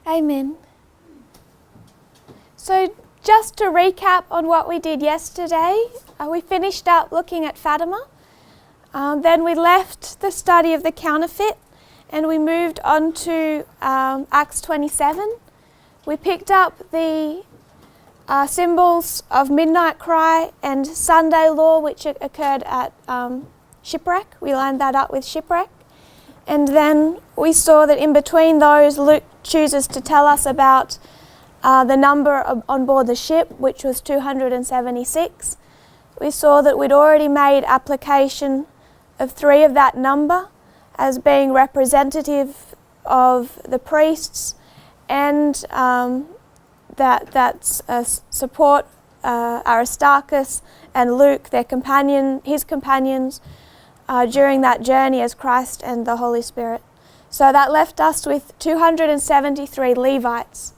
Amen. So just to recap on what we did yesterday, we finished up looking at Fatima. Then we left the study of the counterfeit and we moved on to Acts 27. We picked up the symbols of midnight cry and Sunday law, which occurred at shipwreck. We lined that up with shipwreck. And then we saw that in between those, Luke chooses to tell us about the number on board the ship, which was 276. We saw that we'd already made application of 3 of that number as being representative of the priests and that support Aristarchus and Luke, his companions, during that journey as Christ and the Holy Spirit. So that left us with 273 Levites.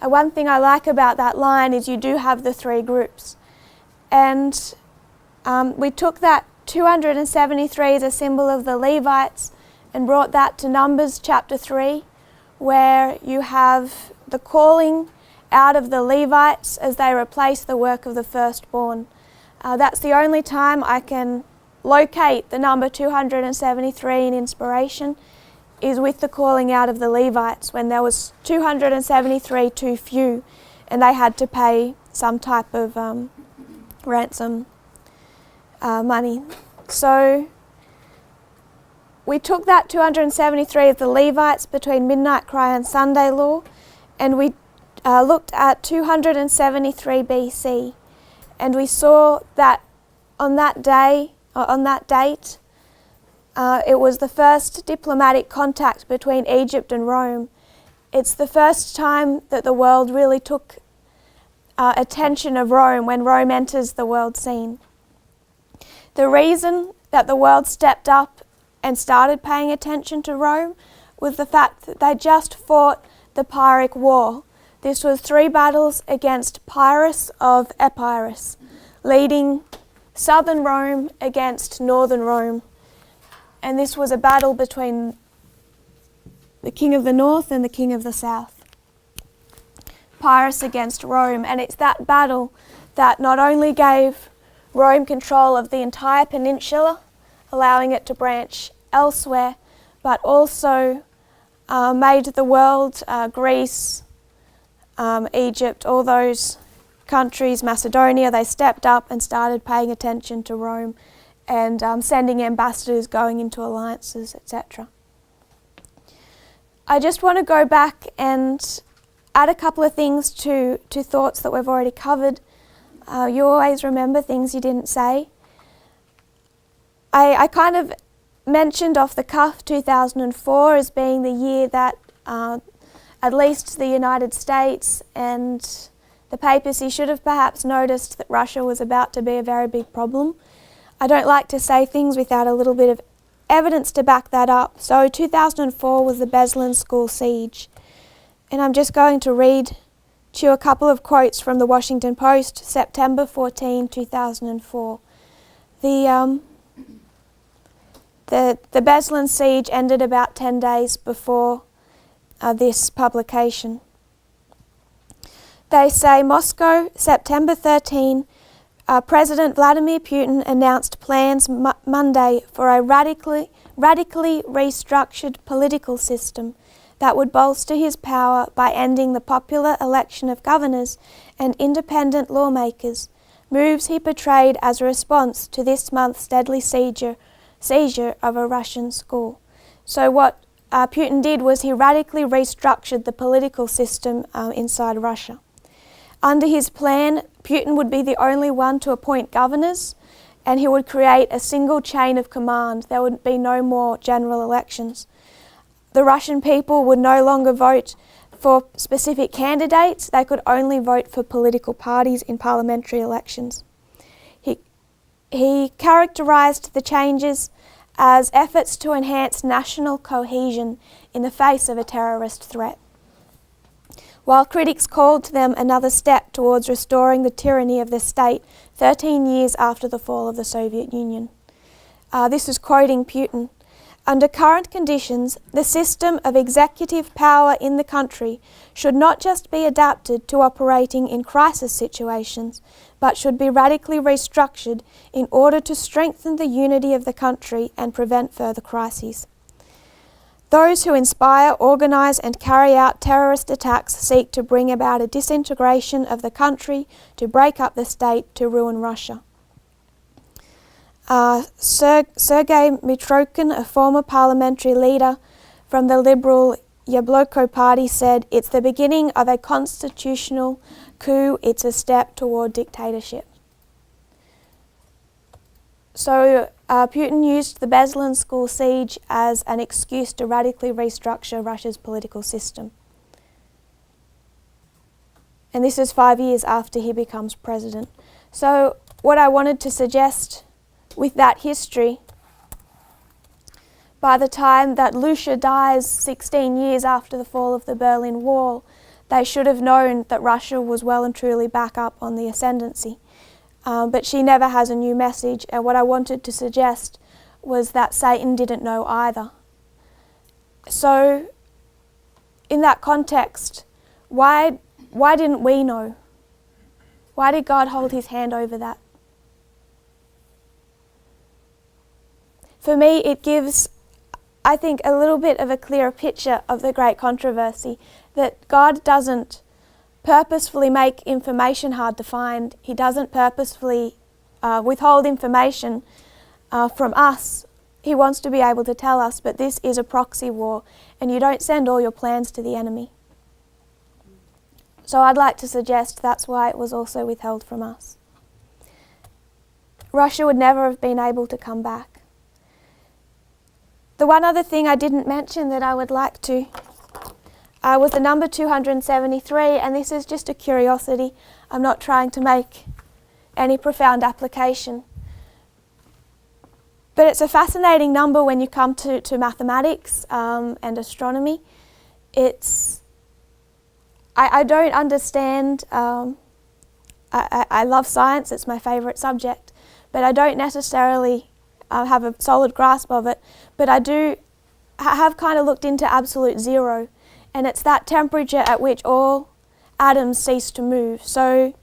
One thing I like about that line is you do have the 3 groups. And we took that 273 as a symbol of the Levites and brought that to Numbers chapter 3, where you have the calling out of the Levites as they replace the work of the firstborn. That's the only time I can locate the number 273 in inspiration, is with the calling out of the Levites, when there was 273 too few and they had to pay some type of ransom money. So we took that 273 of the Levites between midnight cry and Sunday law, and we looked at 273 BC, and we saw that on that date, it was the first diplomatic contact between Egypt and Rome. It's the first time that the world really took attention of Rome, when Rome enters the world scene. The reason that the world stepped up and started paying attention to Rome was the fact that they just fought the Pyrrhic War. This was 3 battles against Pyrrhus of Epirus, leading southern Rome against northern Rome. And this was a battle between the king of the north and the king of the south. Pyrrhus against Rome. And it's that battle that not only gave Rome control of the entire peninsula, allowing it to branch elsewhere, but also made the world, Greece, Egypt, all those countries, Macedonia, they stepped up and started paying attention to Rome and sending ambassadors, going into alliances, etc. I just want to go back and add a couple of things to thoughts that we've already covered. You always remember things you didn't say. I kind of mentioned off the cuff 2004 as being the year that at least the United States and the papacy should have perhaps noticed that Russia was about to be a very big problem. I don't like to say things without a little bit of evidence to back that up. So 2004 was the Beslan school siege. And I'm just going to read to you a couple of quotes from the Washington Post, September 14, 2004. The Beslan siege ended about 10 days before this publication. They say, Moscow, September 13, President Vladimir Putin announced plans Monday for a radically restructured political system that would bolster his power by ending the popular election of governors and independent lawmakers, moves he portrayed as a response to this month's deadly seizure of a Russian school. So what Putin did was he radically restructured the political system inside Russia. Under his plan, Putin would be the only one to appoint governors, and he would create a single chain of command. There would be no more general elections. The Russian people would no longer vote for specific candidates. They could only vote for political parties in parliamentary elections. He characterised the changes as efforts to enhance national cohesion in the face of a terrorist threat, while critics called them another step towards restoring the tyranny of the state 13 years after the fall of the Soviet Union. This is quoting Putin. Under current conditions, the system of executive power in the country should not just be adapted to operating in crisis situations, but should be radically restructured in order to strengthen the unity of the country and prevent further crises. Those who inspire, organise and carry out terrorist attacks seek to bring about a disintegration of the country, to break up the state, to ruin Russia. Sergei Mitrokhin, a former parliamentary leader from the Liberal Yabloko party, said, "It's the beginning of a constitutional coup, it's a step toward dictatorship." So Putin used the Beslan school siege as an excuse to radically restructure Russia's political system. And this is 5 years after he becomes president. So what I wanted to suggest with that history, by the time that Lucia dies 16 years after the fall of the Berlin Wall, they should have known that Russia was well and truly back up on the ascendancy. But she never has a new message, and what I wanted to suggest was that Satan didn't know either. So, in that context, why didn't we know? Why did God hold his hand over that? For me, it gives, I think, a little bit of a clearer picture of the great controversy, that God doesn't purposefully make information hard to find. He doesn't purposefully withhold information from us. He wants to be able to tell us, but this is a proxy war, and you don't send all your plans to the enemy. So I'd like to suggest that's why it was also withheld from us. Russia would never have been able to come back. The one other thing I didn't mention that I would like to was the number 273, and this is just a curiosity. I'm not trying to make any profound application. But it's a fascinating number when you come to mathematics and astronomy. I don't understand, I love science, it's my favourite subject, but I don't necessarily have a solid grasp of it. But I have kind of looked into absolute zero, and it's that temperature at which all atoms cease to move. So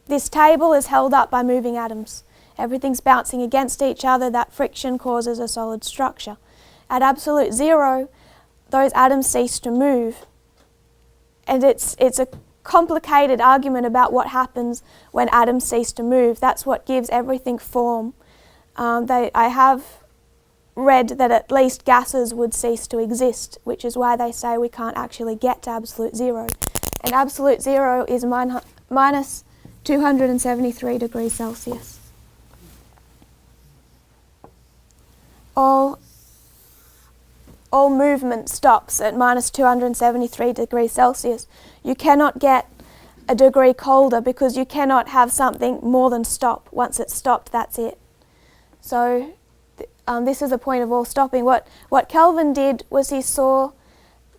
this table is held up by moving atoms. Everything's bouncing against each other. That friction causes a solid structure. At absolute zero, those atoms cease to move. And it's a complicated argument about what happens when atoms cease to move. That's what gives everything form. I have read that at least gases would cease to exist, which is why they say we can't actually get to absolute zero. And absolute zero is minus 273 degrees Celsius. All movement stops at minus 273 degrees Celsius. You cannot get a degree colder because you cannot have something more than stop. Once it's stopped, that's it. So this is the point of all stopping. What Kelvin did was he saw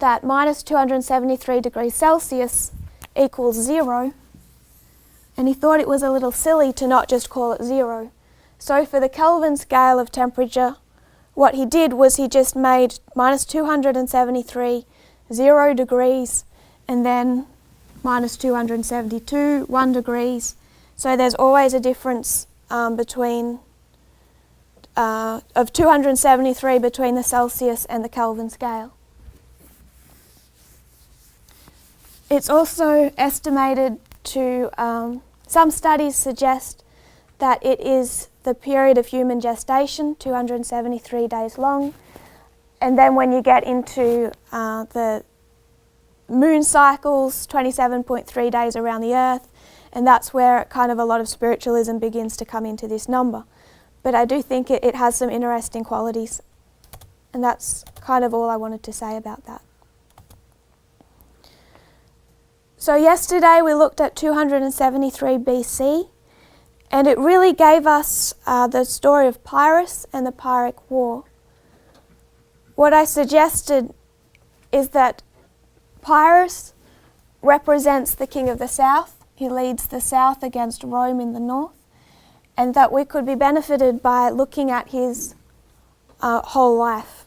that minus 273 degrees Celsius equals zero, and he thought it was a little silly to not just call it zero. So for the Kelvin scale of temperature, what he did was he just made minus 273 0 degrees, and then minus 272 1 degrees. So there's always a difference between of 273 between the Celsius and the Kelvin scale. It's also estimated to, some studies suggest that it is the period of human gestation, 273 days long. And then when you get into the moon cycles, 27.3 days around the Earth, and that's where kind of a lot of spiritualism begins to come into this number. But I do think it has some interesting qualities, and that's kind of all I wanted to say about that. So yesterday we looked at 273 BC, and it really gave us the story of Pyrrhus and the Pyrrhic War. What I suggested is that Pyrrhus represents the king of the south. He leads the south against Rome in the north, and that we could be benefited by looking at his whole life.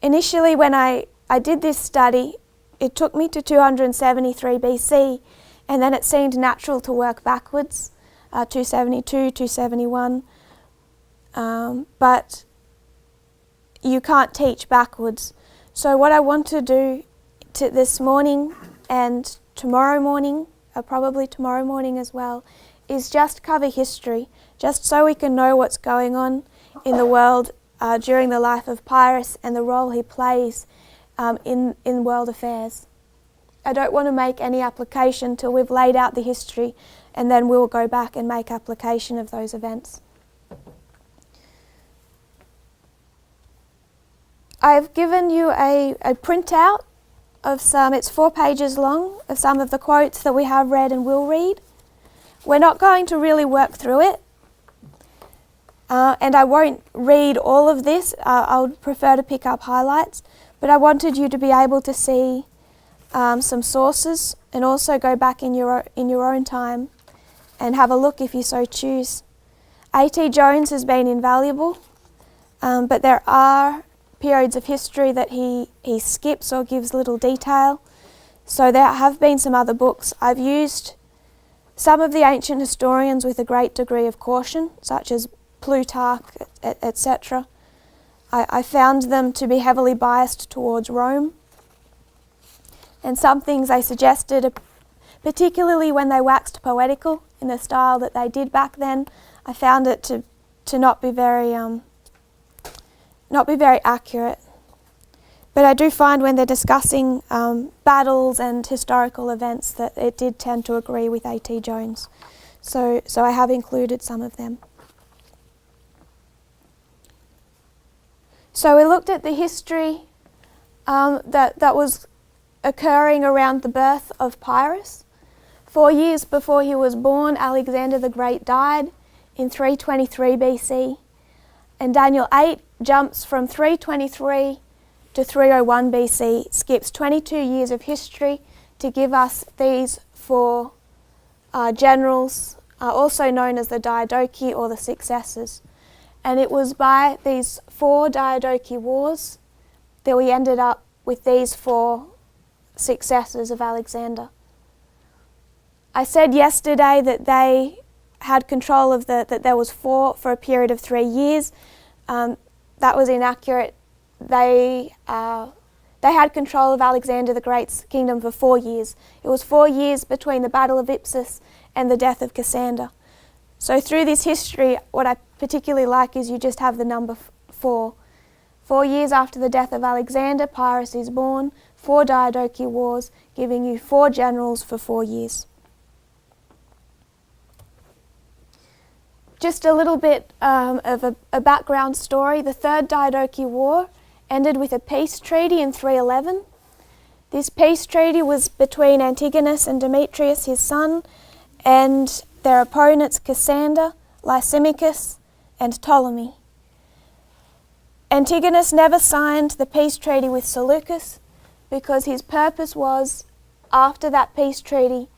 initially when I did this study, it took me to 273 BC, and then it seemed natural to work backwards, 272, 271, but you can't teach backwards. So what I want to do this morning and tomorrow morning, probably tomorrow morning as well, is just cover history, just so we can know what's going on in the world during the life of Pyrrhus and the role he plays in world affairs. I don't want to make any application till we've laid out the history, and then we'll go back and make application of those events. I've given you a printout of some, it's 4 pages long, of some of the quotes that we have read and will read. We're not going to really work through it, and I won't read all of this. I would prefer to pick up highlights, but I wanted you to be able to see some sources and also go back in your own time and have a look if you so choose. A.T. Jones has been invaluable, but there are periods of history that he skips or gives little detail. So there have been some other books. I've used some of the ancient historians with a great degree of caution, such as Plutarch, etc. I found them to be heavily biased towards Rome. And some things they suggested, particularly when they waxed poetical in the style that they did back then, I found it to not be very accurate. But I do find when they're discussing battles and historical events that it did tend to agree with A.T. Jones. So I have included some of them. So we looked at the history that was occurring around the birth of Pyrrhus. 4 years before he was born, Alexander the Great died in 323 BC, and Daniel 8 jumps from 323 to 301 BC, skips 22 years of history to give us these 4 generals, also known as the Diadochi or the successors. And it was by these 4 Diadochi wars that we ended up with these 4 successors of Alexander. I said yesterday that they had control of that there was 4 for a period of 3 years. That was inaccurate. They had control of Alexander the Great's kingdom for 4 years. It was 4 years between the Battle of Ipsus and the death of Cassander. So through this history, what I particularly like is you just have the number 4. 4 years after the death of Alexander, Pyrrhus is born, 4 Diadochi wars, giving you 4 generals for 4 years. Just a little bit of a background story. The Third Diadochi War ended with a peace treaty in 311. This peace treaty was between Antigonus and Demetrius, his son, and their opponents Cassander, Lysimachus, and Ptolemy. Antigonus never signed the peace treaty with Seleucus because his purpose was, after that peace treaty,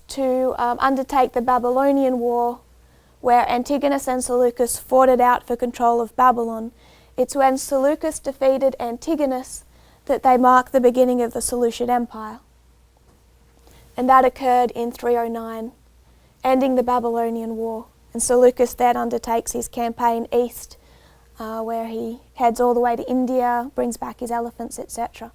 to undertake the Babylonian War, where Antigonus and Seleucus fought it out for control of Babylon. It's when Seleucus defeated Antigonus that they mark the beginning of the Seleucid Empire. And that occurred in 309, ending the Babylonian War. And Seleucus then undertakes his campaign east, where he heads all the way to India, brings back his elephants, etc.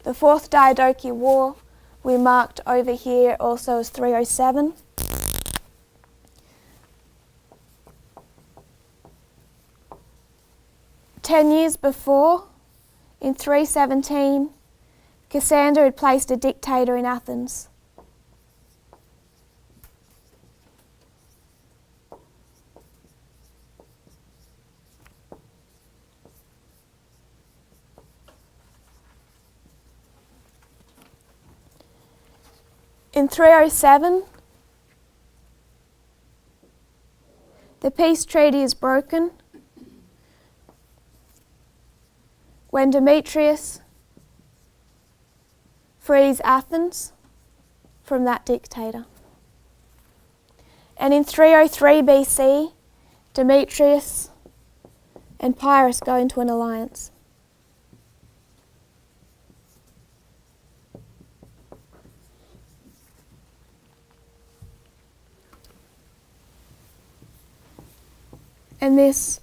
The Fourth Diadochi War we marked over here also as 307. Ten years before, in 317, Cassander had placed a dictator in Athens. In 307, the peace treaty is broken when Demetrius frees Athens from that dictator. And in 303 BC, Demetrius and Pyrrhus go into an alliance. And this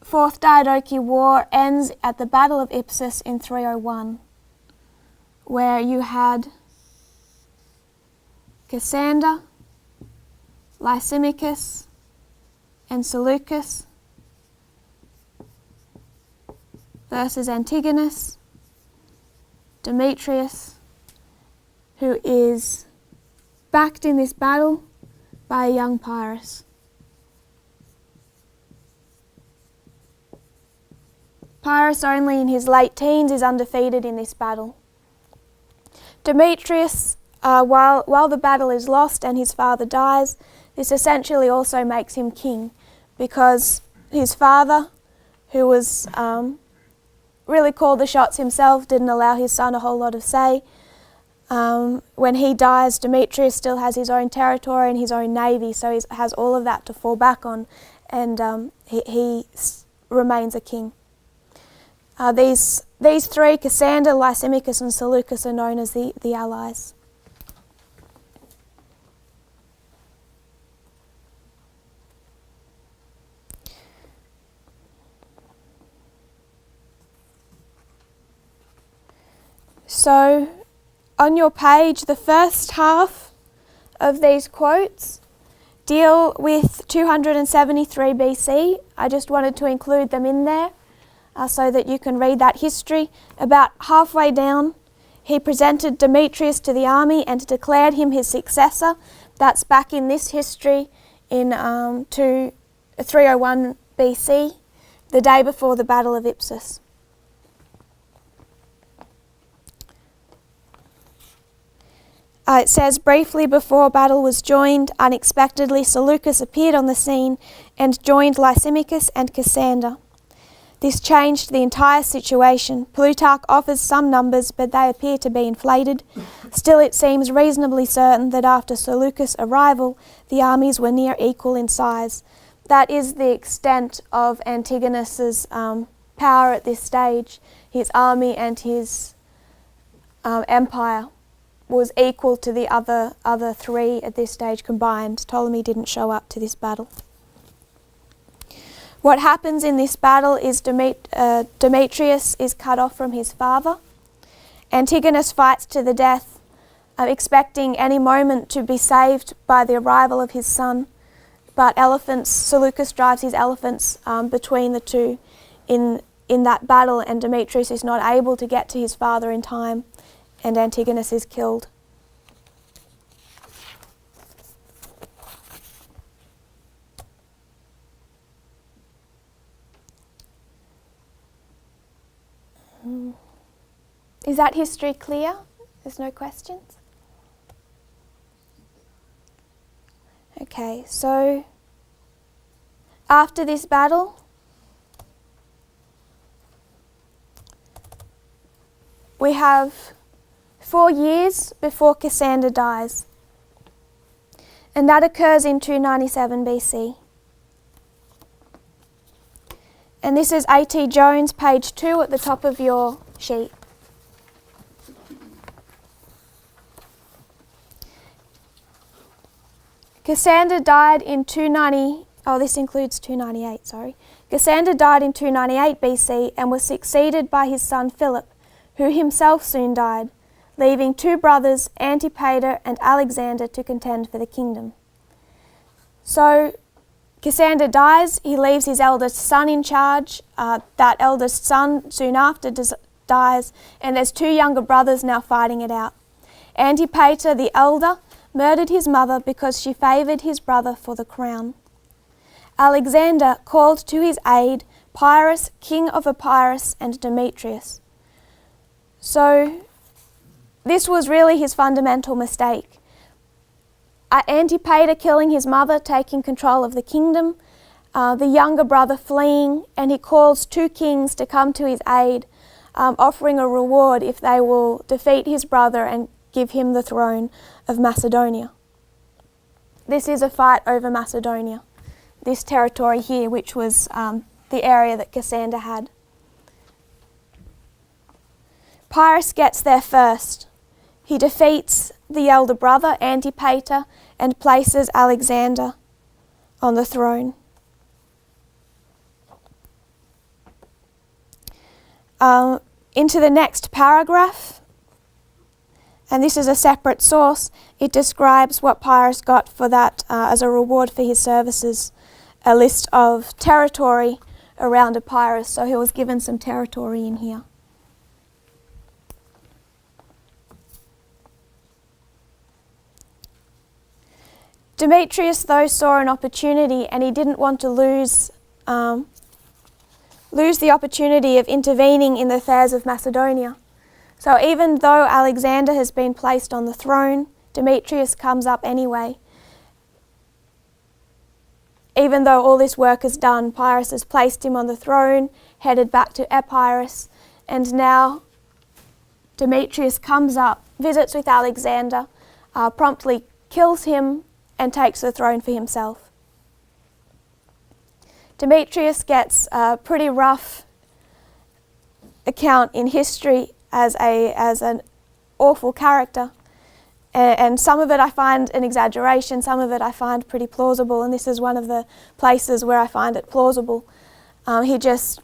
Fourth Diadochi War ends at the Battle of Ipsus in 301, where you had Cassander, Lysimachus, and Seleucus versus Antigonus, Demetrius, who is backed in this battle by a young Pyrrhus. Pyrrhus, only in his late teens, is undefeated in this battle. Demetrius, while the battle is lost and his father dies, this essentially also makes him king, because his father, who was really called the shots himself, didn't allow his son a whole lot of say. When he dies, Demetrius still has his own territory and his own navy, so he has all of that to fall back on, and he remains a king. These three, Cassander, Lysimachus and Seleucus, are known as the allies. So, on your page, the first half of these quotes deal with 273 BC. I just wanted to include them in there so that you can read that history. About halfway down, he presented Demetrius to the army and declared him his successor. That's back in this history in 301 BC, the day before the Battle of Ipsus. It says, briefly before battle was joined, unexpectedly Seleucus appeared on the scene and joined Lysimachus and Cassander. This changed the entire situation. Plutarch offers some numbers, but they appear to be inflated. Still, it seems reasonably certain that after Seleucus' arrival, the armies were near equal in size. That is the extent of Antigonus's power at this stage. His army and his empire was equal to the other three at this stage combined. Ptolemy didn't show up to this battle. What happens in this battle is Demetrius is cut off from his father. Antigonus fights to the death, expecting any moment to be saved by the arrival of his son. But Seleucus drives his elephants between the two in that battle, and Demetrius is not able to get to his father in time, and Antigonus is killed. Is that history clear? There's no questions? Okay, so after this battle, we have 4 years before Cassander dies, and that occurs in 297 BC. And this is A.T. Jones, page 2 at the top of your sheet. Cassander died in 298, sorry. Cassander died in 298 BC and was succeeded by his son Philip, who himself soon died, leaving 2 brothers, Antipater and Alexander, to contend for the kingdom. So Cassander dies, he leaves his eldest son in charge. That eldest son soon after dies, and there's 2 younger brothers now fighting it out. Antipater, the elder, murdered his mother because she favoured his brother for the crown. Alexander called to his aid Pyrrhus, king of Epirus, and Demetrius. So this was really his fundamental mistake. Antipater killing his mother, taking control of the kingdom, the younger brother fleeing, and he calls 2 kings to come to his aid, offering a reward if they will defeat his brother and give him the throne of Macedonia. This is a fight over Macedonia, this territory here, which was the area that Cassander had. Pyrrhus gets there first. He defeats the elder brother, Antipater, and places Alexander on the throne. into the next paragraph, and this is a separate source. It describes what Pyrrhus got for that as a reward for his services, a list of territory around Epirus, so he was given some territory in here. Demetrius, though, saw an opportunity, and he didn't want to lose the opportunity of intervening in the affairs of Macedonia. So even though Alexander has been placed on the throne, Demetrius comes up anyway. Even though all this work is done, Pyrrhus has placed him on the throne, headed back to Epirus, and now Demetrius comes up, visits with Alexander, promptly kills him, and takes the throne for himself. Demetrius gets a pretty rough account in history as an awful character, and some of it I find an exaggeration, some of it I find pretty plausible, and this is one of the places where I find it plausible. He just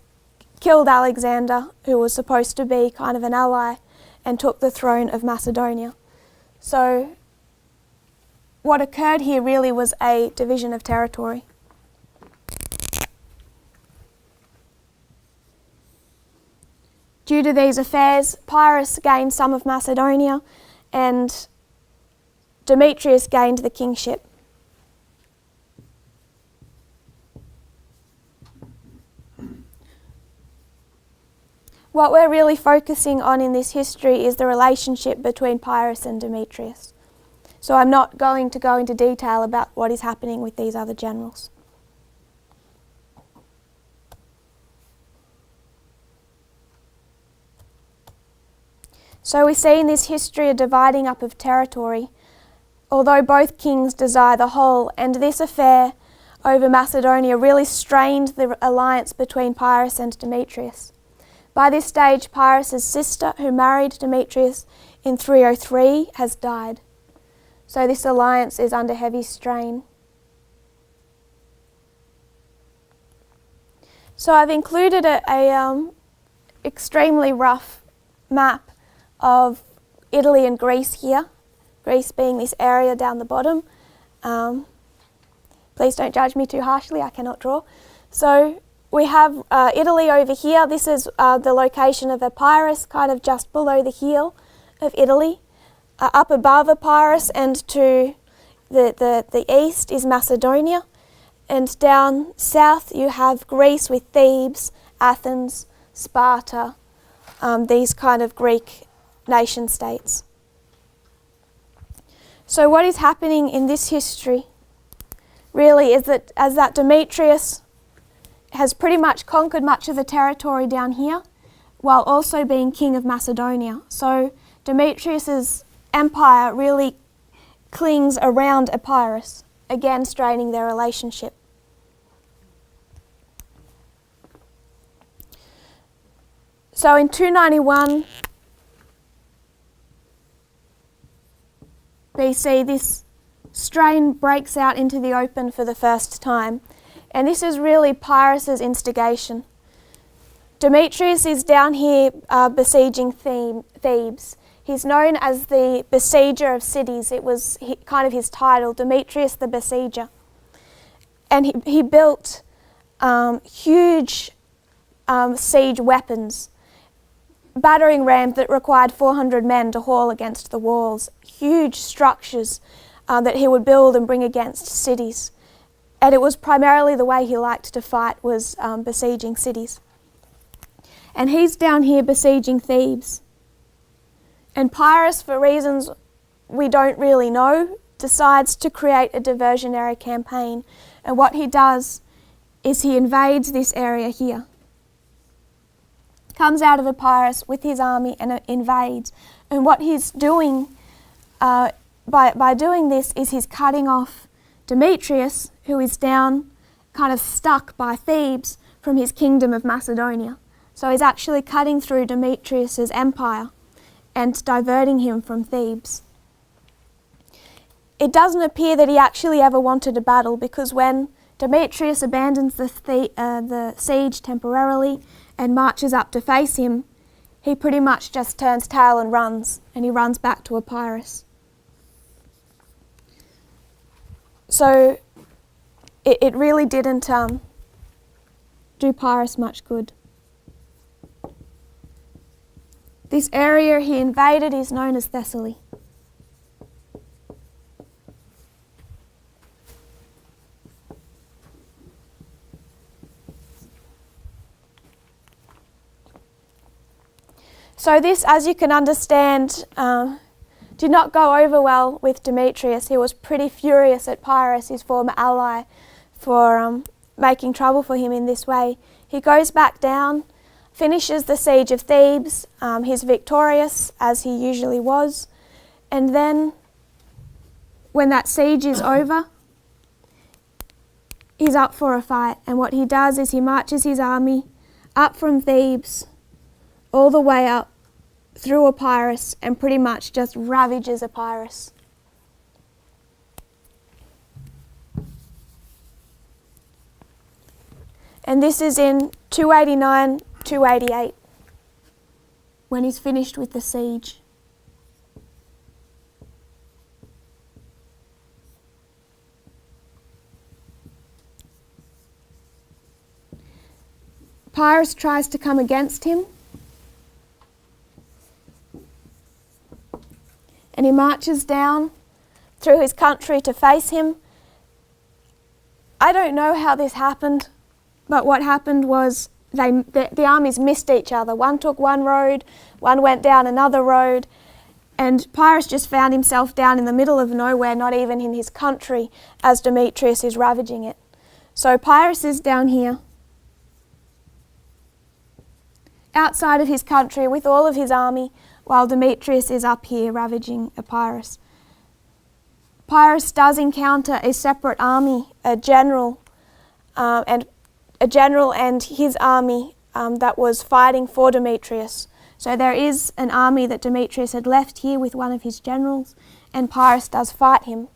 killed Alexander, who was supposed to be kind of an ally, and took the throne of Macedonia. So what occurred here really was a division of territory. Due to these affairs, Pyrrhus gained some of Macedonia and Demetrius gained the kingship. What we're really focusing on in this history is the relationship between Pyrrhus and Demetrius. So I'm not going to go into detail about what is happening with these other generals. So we see in this history a dividing up of territory, although both kings desire the whole, and this affair over Macedonia really strained the alliance between Pyrrhus and Demetrius. By this stage, Pyrrhus' sister, who married Demetrius in 303, has died. So this alliance is under heavy strain. So I've included a extremely rough map of Italy and Greece here, Greece being this area down the bottom. Please don't judge me too harshly, I cannot draw. So we have Italy over here. This is the location of Epirus, kind of just below the heel of Italy. Up above Epirus and to the east is Macedonia, and down south you have Greece with Thebes, Athens, Sparta, these kind of Greek nation states. So what is happening in this history really is that Demetrius has pretty much conquered much of the territory down here while also being king of Macedonia. So Demetrius's empire really clings around Epirus, again straining their relationship. So in 291 BC, this strain breaks out into the open for the first time, and this is really Pyrrhus' instigation. Demetrius is down here besieging Thebes. He's known as the besieger of cities. It was kind of his title, Demetrius the Besieger. And he built huge siege weapons, battering rams that required 400 men to haul against the walls, huge structures that he would build and bring against cities. And it was primarily the way he liked to fight was besieging cities. And he's down here besieging Thebes. And Pyrrhus, for reasons we don't really know, decides to create a diversionary campaign. And what he does is he invades this area here. Comes out of Epirus with his army and invades. And what he's doing by doing this is he's cutting off Demetrius, who is down, kind of stuck by Thebes, from his kingdom of Macedonia. So he's actually cutting through Demetrius's empire and diverting him from Thebes. It doesn't appear that he actually ever wanted a battle, because when Demetrius abandons the siege temporarily and marches up to face him, he pretty much just turns tail and runs, and he runs back to Epirus. So it really didn't do Pyrrhus much good. This area he invaded is known as Thessaly. So this, as you can understand, did not go over well with Demetrius. He was pretty furious at Pyrrhus, his former ally, for making trouble for him in this way. He goes back down, finishes the siege of Thebes. He's victorious, as he usually was. And then, when that siege is over, he's up for a fight. And what he does is he marches his army up from Thebes, all the way up through Epirus, and pretty much just ravages Epirus. And this is in 289, 288, when he's finished with the siege. Pyrrhus tries to come against him, and he marches down through his country to face him. I don't know how this happened, but what happened was the armies missed each other. One took one road, one went down another road, and Pyrrhus just found himself down in the middle of nowhere, not even in his country, as Demetrius is ravaging it. So Pyrrhus is down here, outside of his country with all of his army, while Demetrius is up here ravaging Epirus. Pyrrhus does encounter a separate army, a general and his army that was fighting for Demetrius. So there is an army that Demetrius had left here with one of his generals, and Pyrrhus does fight him.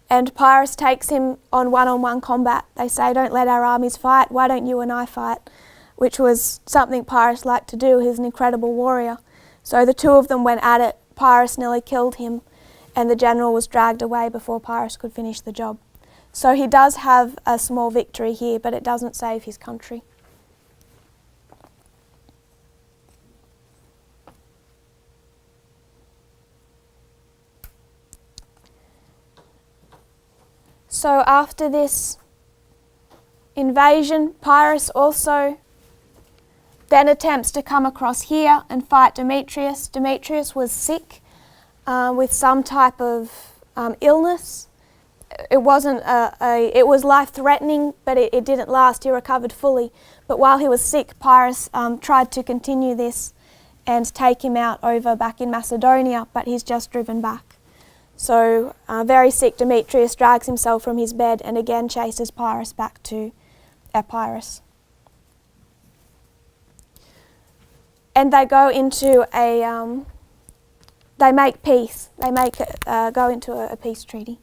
And Pyrrhus takes him on one-on-one combat. They say, "Don't let our armies fight, why don't you and I fight?" Which was something Pyrrhus liked to do. He's an incredible warrior. So the two of them went at it. Pyrrhus nearly killed him, and the general was dragged away before Pyrrhus could finish the job. So he does have a small victory here, but it doesn't save his country. So after this invasion, Pyrrhus also then attempts to come across here and fight Demetrius. Demetrius was sick with some type of illness. It wasn't it was life-threatening, but it didn't last. He recovered fully. But while he was sick, Pyrrhus tried to continue this and take him out over back in Macedonia, but he's just driven back. So very sick Demetrius drags himself from his bed and again chases Pyrrhus back to Epirus. And they go into they make peace. They go into a peace treaty.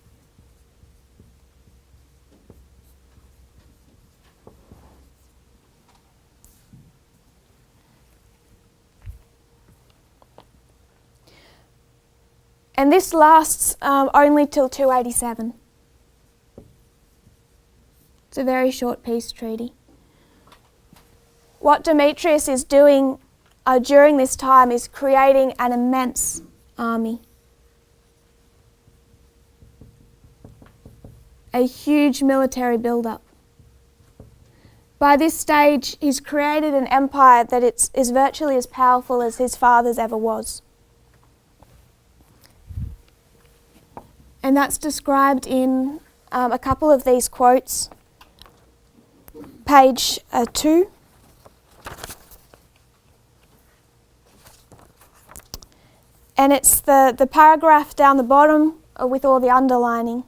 And this lasts only till 287. It's a very short peace treaty. What Demetrius is doing during this time is creating an immense army. A huge military build-up. By this stage, he's created an empire that is virtually as powerful as his father's ever was. And that's described in a couple of these quotes. Page 2. And it's the paragraph down the bottom with all the underlining.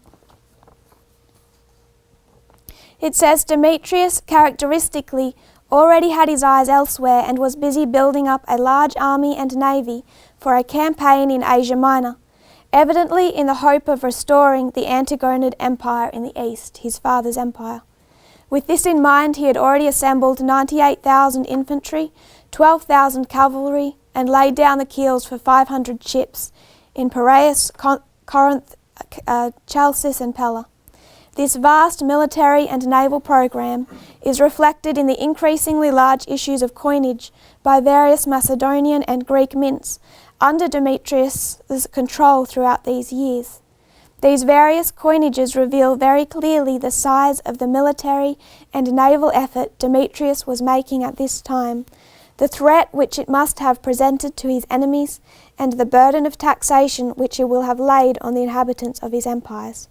It says, Demetrius characteristically already had his eyes elsewhere and was busy building up a large army and navy for a campaign in Asia Minor, evidently in the hope of restoring the Antigonid Empire in the east, his father's empire. With this in mind, he had already assembled 98,000 infantry, 12,000 cavalry, and laid down the keels for 500 ships in Piraeus, Corinth, Chalcis and Pella. This vast military and naval program is reflected in the increasingly large issues of coinage by various Macedonian and Greek mints under Demetrius' control throughout these years. These various coinages reveal very clearly the size of the military and naval effort Demetrius was making at this time, the threat which it must have presented to his enemies, and the burden of taxation which it will have laid on the inhabitants of his empires.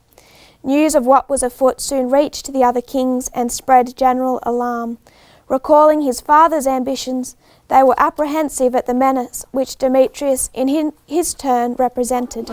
News of what was afoot soon reached the other kings and spread general alarm. Recalling his father's ambitions, they were apprehensive at the menace which Demetrius in his turn represented.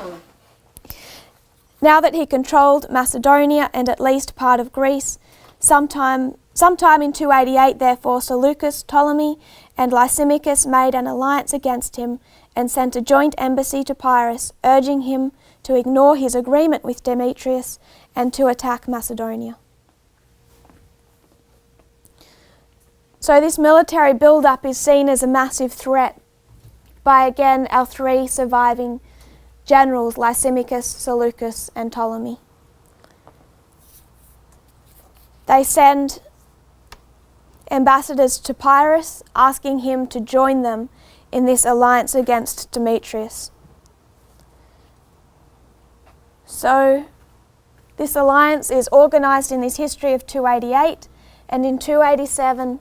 Now that he controlled Macedonia and at least part of Greece, sometime in 288, therefore, Seleucus, Ptolemy, and Lysimachus made an alliance against him and sent a joint embassy to Pyrrhus, urging him to ignore his agreement with Demetrius and to attack Macedonia. So this military build-up is seen as a massive threat by, again, our three surviving generals, Lysimachus, Seleucus, and Ptolemy. They send ambassadors to Pyrrhus, asking him to join them in this alliance against Demetrius. So this alliance is organised in this history of 288, and in 287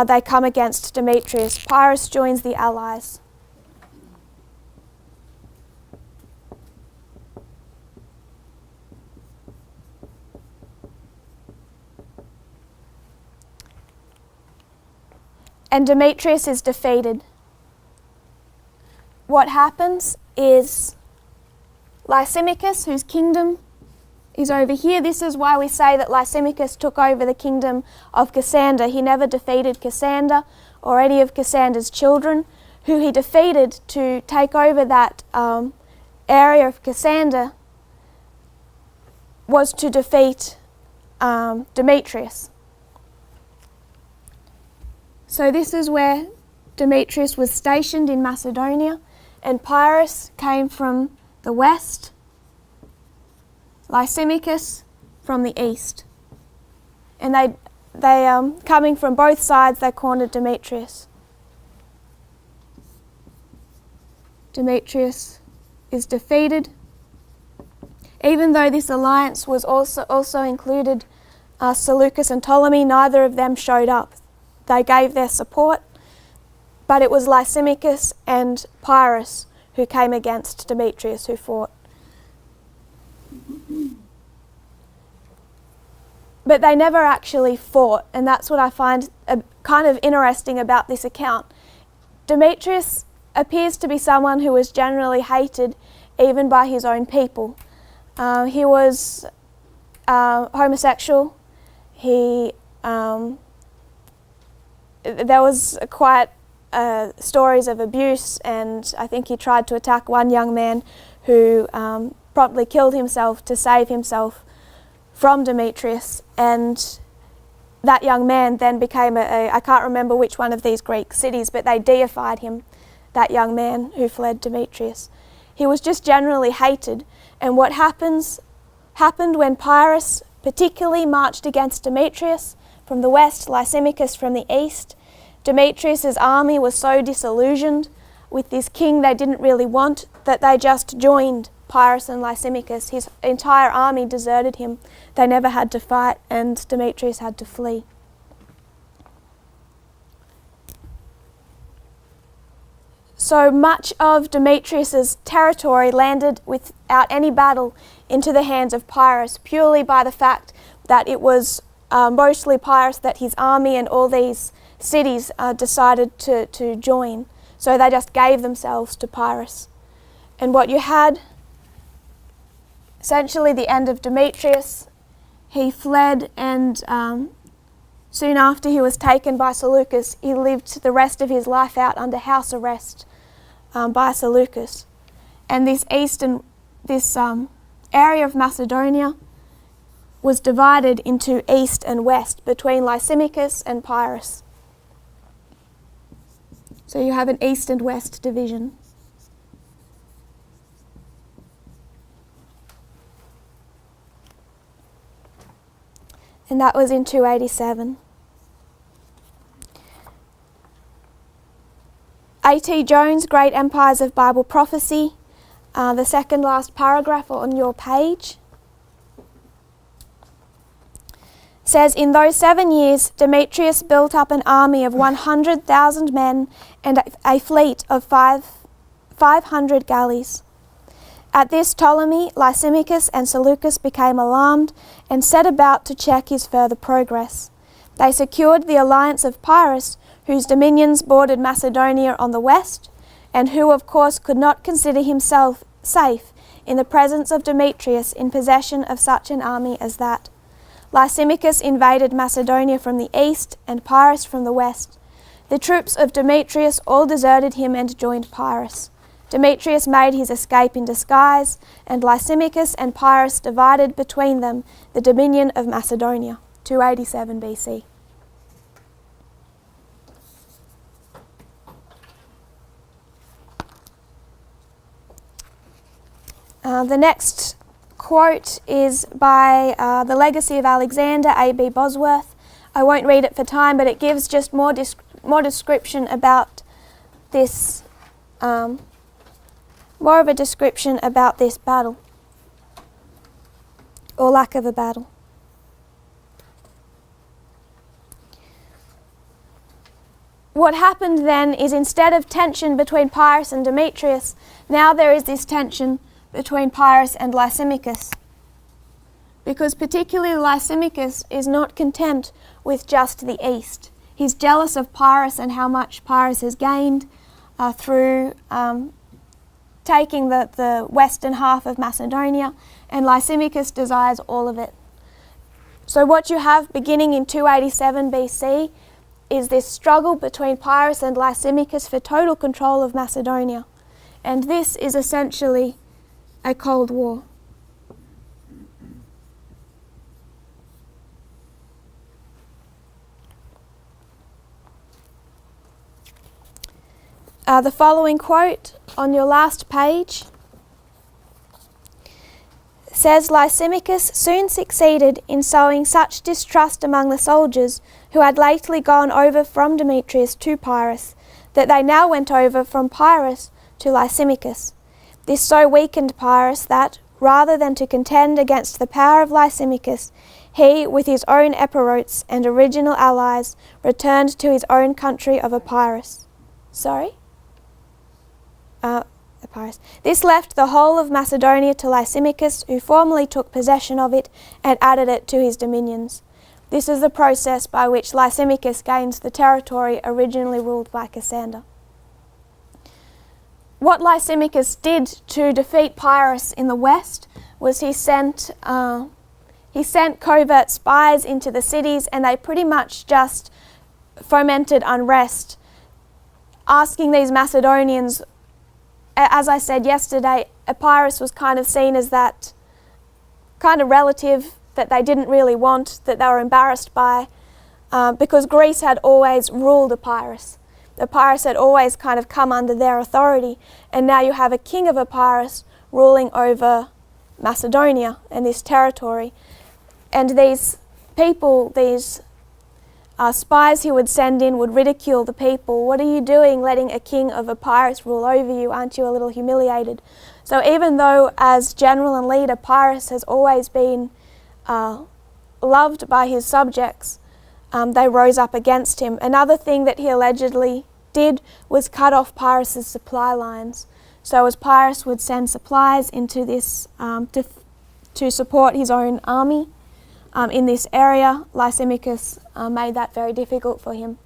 they come against Demetrius. Pyrrhus joins the allies. And Demetrius is defeated. What happens is Lysimachus, whose kingdom is over here, this is why we say that Lysimachus took over the kingdom of Cassander. He never defeated Cassander or any of Cassander's children. Who he defeated to take over that area of Cassander was to defeat Demetrius. So this is where Demetrius was stationed in Macedonia, and Pyrrhus came from the west, Lysimachus from the east. And they coming from both sides, they cornered Demetrius. Demetrius is defeated. Even though this alliance was also included Seleucus and Ptolemy, neither of them showed up. They gave their support, but it was Lysimachus and Pyrrhus who came against Demetrius, who fought. But they never actually fought, and that's what I find kind of interesting about this account. Demetrius appears to be someone who was generally hated even by his own people. He was homosexual. There was quite stories of abuse, and I think he tried to attack one young man who promptly killed himself to save himself from Demetrius, and that young man then became I can't remember which one of these Greek cities, but they deified him, that young man who fled Demetrius. He was just generally hated, and what happened when Pyrrhus particularly marched against Demetrius from the west, Lysimachus from the east. Demetrius's army was so disillusioned with this king they didn't really want that they just joined Pyrrhus and Lysimachus. His entire army deserted him. They never had to fight, and Demetrius had to flee. So much of Demetrius's territory landed without any battle into the hands of Pyrrhus, purely by the fact that it was mostly Pyrrhus that his army and all these cities decided to join. So they just gave themselves to Pyrrhus. And what you had, essentially the end of Demetrius, he fled, and soon after he was taken by Seleucus. He lived the rest of his life out under house arrest by Seleucus. And this area of Macedonia was divided into east and west between Lysimachus and Pyrrhus. So you have an east and west division. And that was in 287. A.T. Jones, Great Empires of Bible Prophecy, the second last paragraph on your page, says, in those 7 years, Demetrius built up an army of 100,000 men and a fleet of 500 galleys. At this, Ptolemy, Lysimachus and Seleucus became alarmed and set about to check his further progress. They secured the alliance of Pyrrhus, whose dominions bordered Macedonia on the west, and who of course could not consider himself safe in the presence of Demetrius in possession of such an army as that. Lysimachus invaded Macedonia from the east and Pyrrhus from the west. The troops of Demetrius all deserted him and joined Pyrrhus. Demetrius made his escape in disguise, and Lysimachus and Pyrrhus divided between them the dominion of Macedonia. 287 BC. The next quote is by The Legacy of Alexander, A.B. Bosworth. I won't read it for time, but it gives just more description about this, more of a description about this battle, or lack of a battle. What happened then is, instead of tension between Pyrrhus and Demetrius, now there is this tension between Pyrrhus and Lysimachus, because particularly Lysimachus is not content with just the east. He's jealous of Pyrrhus and how much Pyrrhus has gained through taking the western half of Macedonia, and Lysimachus desires all of it. So what you have beginning in 287 BC is this struggle between Pyrrhus and Lysimachus for total control of Macedonia, and this is essentially a Cold War. The following quote on your last page says, Lysimachus soon succeeded in sowing such distrust among the soldiers who had lately gone over from Demetrius to Pyrrhus, that they now went over from Pyrrhus to Lysimachus. This so weakened Pyrrhus that, rather than to contend against the power of Lysimachus, he, with his own Epirotes and original allies, returned to his own country of Epirus. Epirus. This left the whole of Macedonia to Lysimachus, who formally took possession of it and added it to his dominions. This is the process by which Lysimachus gains the territory originally ruled by Cassander. What Lysimachus did to defeat Pyrrhus in the west was he sent covert spies into the cities, and they pretty much just fomented unrest, asking these Macedonians, as I said yesterday, Epirus was kind of seen as that kind of relative that they didn't really want, that they were embarrassed by, because Greece had always ruled Epirus. Epirus had always kind of come under their authority, and now you have a king of Epirus ruling over Macedonia and this territory. And these people, these spies he would send in would ridicule the people. What are you doing letting a king of Epirus rule over you? Aren't you a little humiliated? So even though as general and leader Pyrrhus has always been loved by his subjects, they rose up against him. Another thing that he allegedly did was cut off Pyrrhus's supply lines. So as Pyrrhus would send supplies into this to support his own army in this area, Lysimachus made that very difficult for him.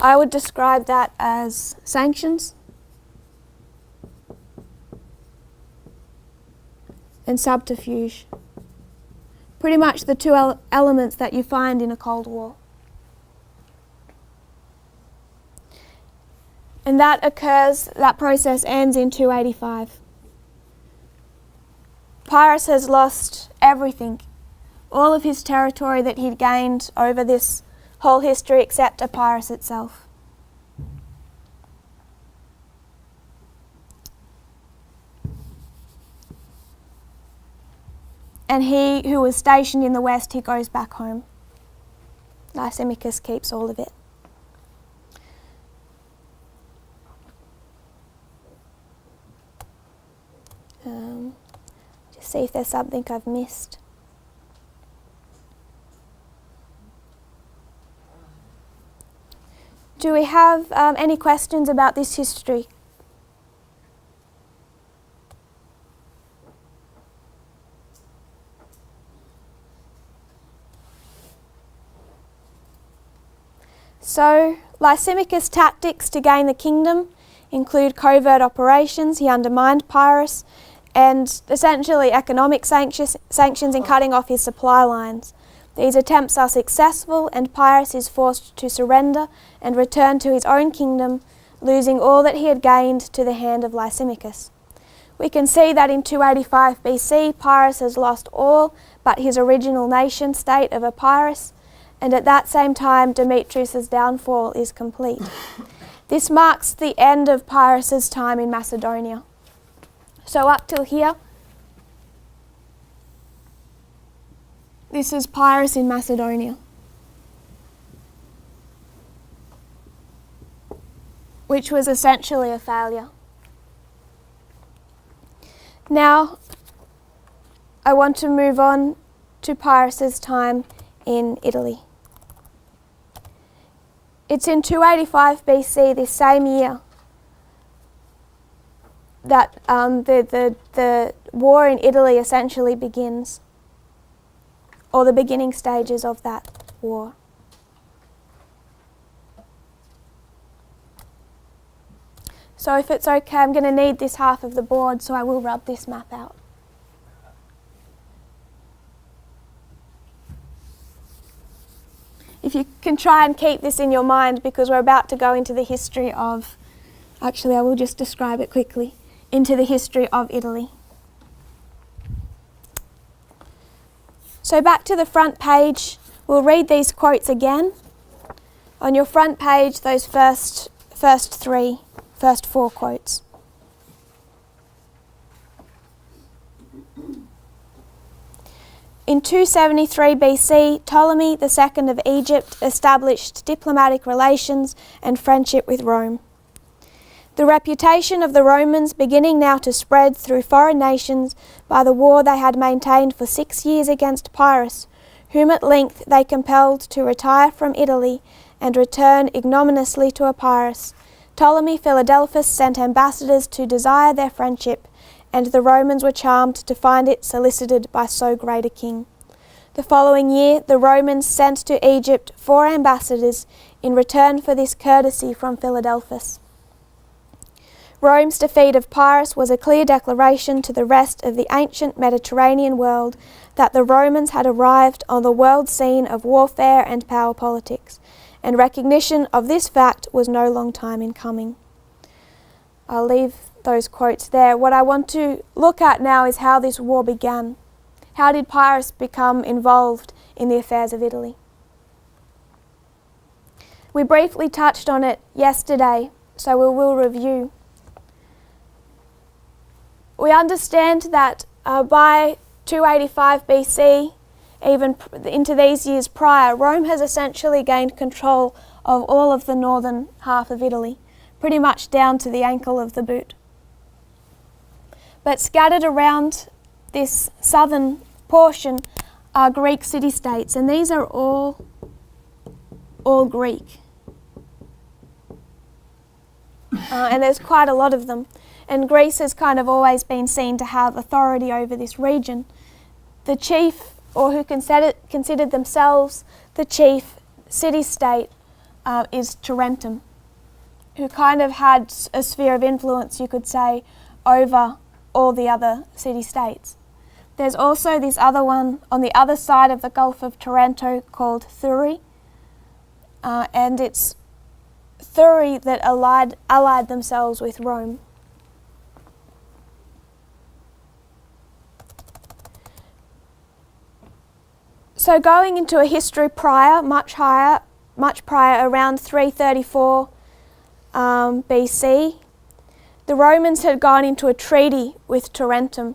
I would describe that as sanctions and subterfuge. Pretty much the two elements that you find in a Cold War. And that process ends in 285. Pyrrhus has lost everything, all of his territory that he'd gained over this whole history except Epirus itself. and he who was stationed in the west, he goes back home. Lysimachus keeps all of it. Just see if there's something I've missed. Do we have any questions about this history? So, Lysimachus' tactics to gain the kingdom include covert operations. He undermined Pyrrhus and essentially economic sanctions in cutting off his supply lines. These attempts are successful and Pyrrhus is forced to surrender and return to his own kingdom, losing all that he had gained to the hand of Lysimachus. We can see that in 285 BC, Pyrrhus has lost all but his original nation state of Epirus, and at that same time Demetrius' downfall is complete. This marks the end of Pyrrhus' time in Macedonia. So up till here, this is Pyrrhus in Macedonia, which was essentially a failure. Now, I want to move on to Pyrrhus' time in Italy. It's in 285 BC, this same year, that the war in Italy essentially begins, or the beginning stages of that war. So if it's okay, I'm going to need this half of the board, so I will rub this map out. If you can try and keep this in your mind, because we're about to go into the history of, actually I will just describe it quickly, into the history of Italy. So back to the front page, we'll read these quotes again. On your front page, those first four quotes. In 273 BC, Ptolemy II of Egypt established diplomatic relations and friendship with Rome. The reputation of the Romans beginning now to spread through foreign nations by the war they had maintained for 6 years against Pyrrhus, whom at length they compelled to retire from Italy and return ignominiously to Epirus, Ptolemy Philadelphus sent ambassadors to desire their friendship, and the Romans were charmed to find it solicited by so great a king. The following year, the Romans sent to Egypt 4 ambassadors in return for this courtesy from Philadelphus. Rome's defeat of Pyrrhus was a clear declaration to the rest of the ancient Mediterranean world that the Romans had arrived on the world scene of warfare and power politics, and recognition of this fact was no long time in coming. I'll leave those quotes there. What I want to look at now is how this war began. How did Pyrrhus become involved in the affairs of Italy? We briefly touched on it yesterday, so we will review. We understand that by 285 BC, even into these years prior, Rome has essentially gained control of all of the northern half of Italy, pretty much down to the ankle of the boot. But scattered around this southern portion are Greek city-states, and these are all Greek. And there's quite a lot of them. And Greece has kind of always been seen to have authority over this region. The chief, or who considered themselves the chief city-state, is Tarentum, who kind of had a sphere of influence, you could say, over all the other city-states. There's also this other one on the other side of the Gulf of Taranto called Thurii, and it's Thurii that allied themselves with Rome. So going into a history prior, much prior, around 334 BC, the Romans had gone into a treaty with Tarentum.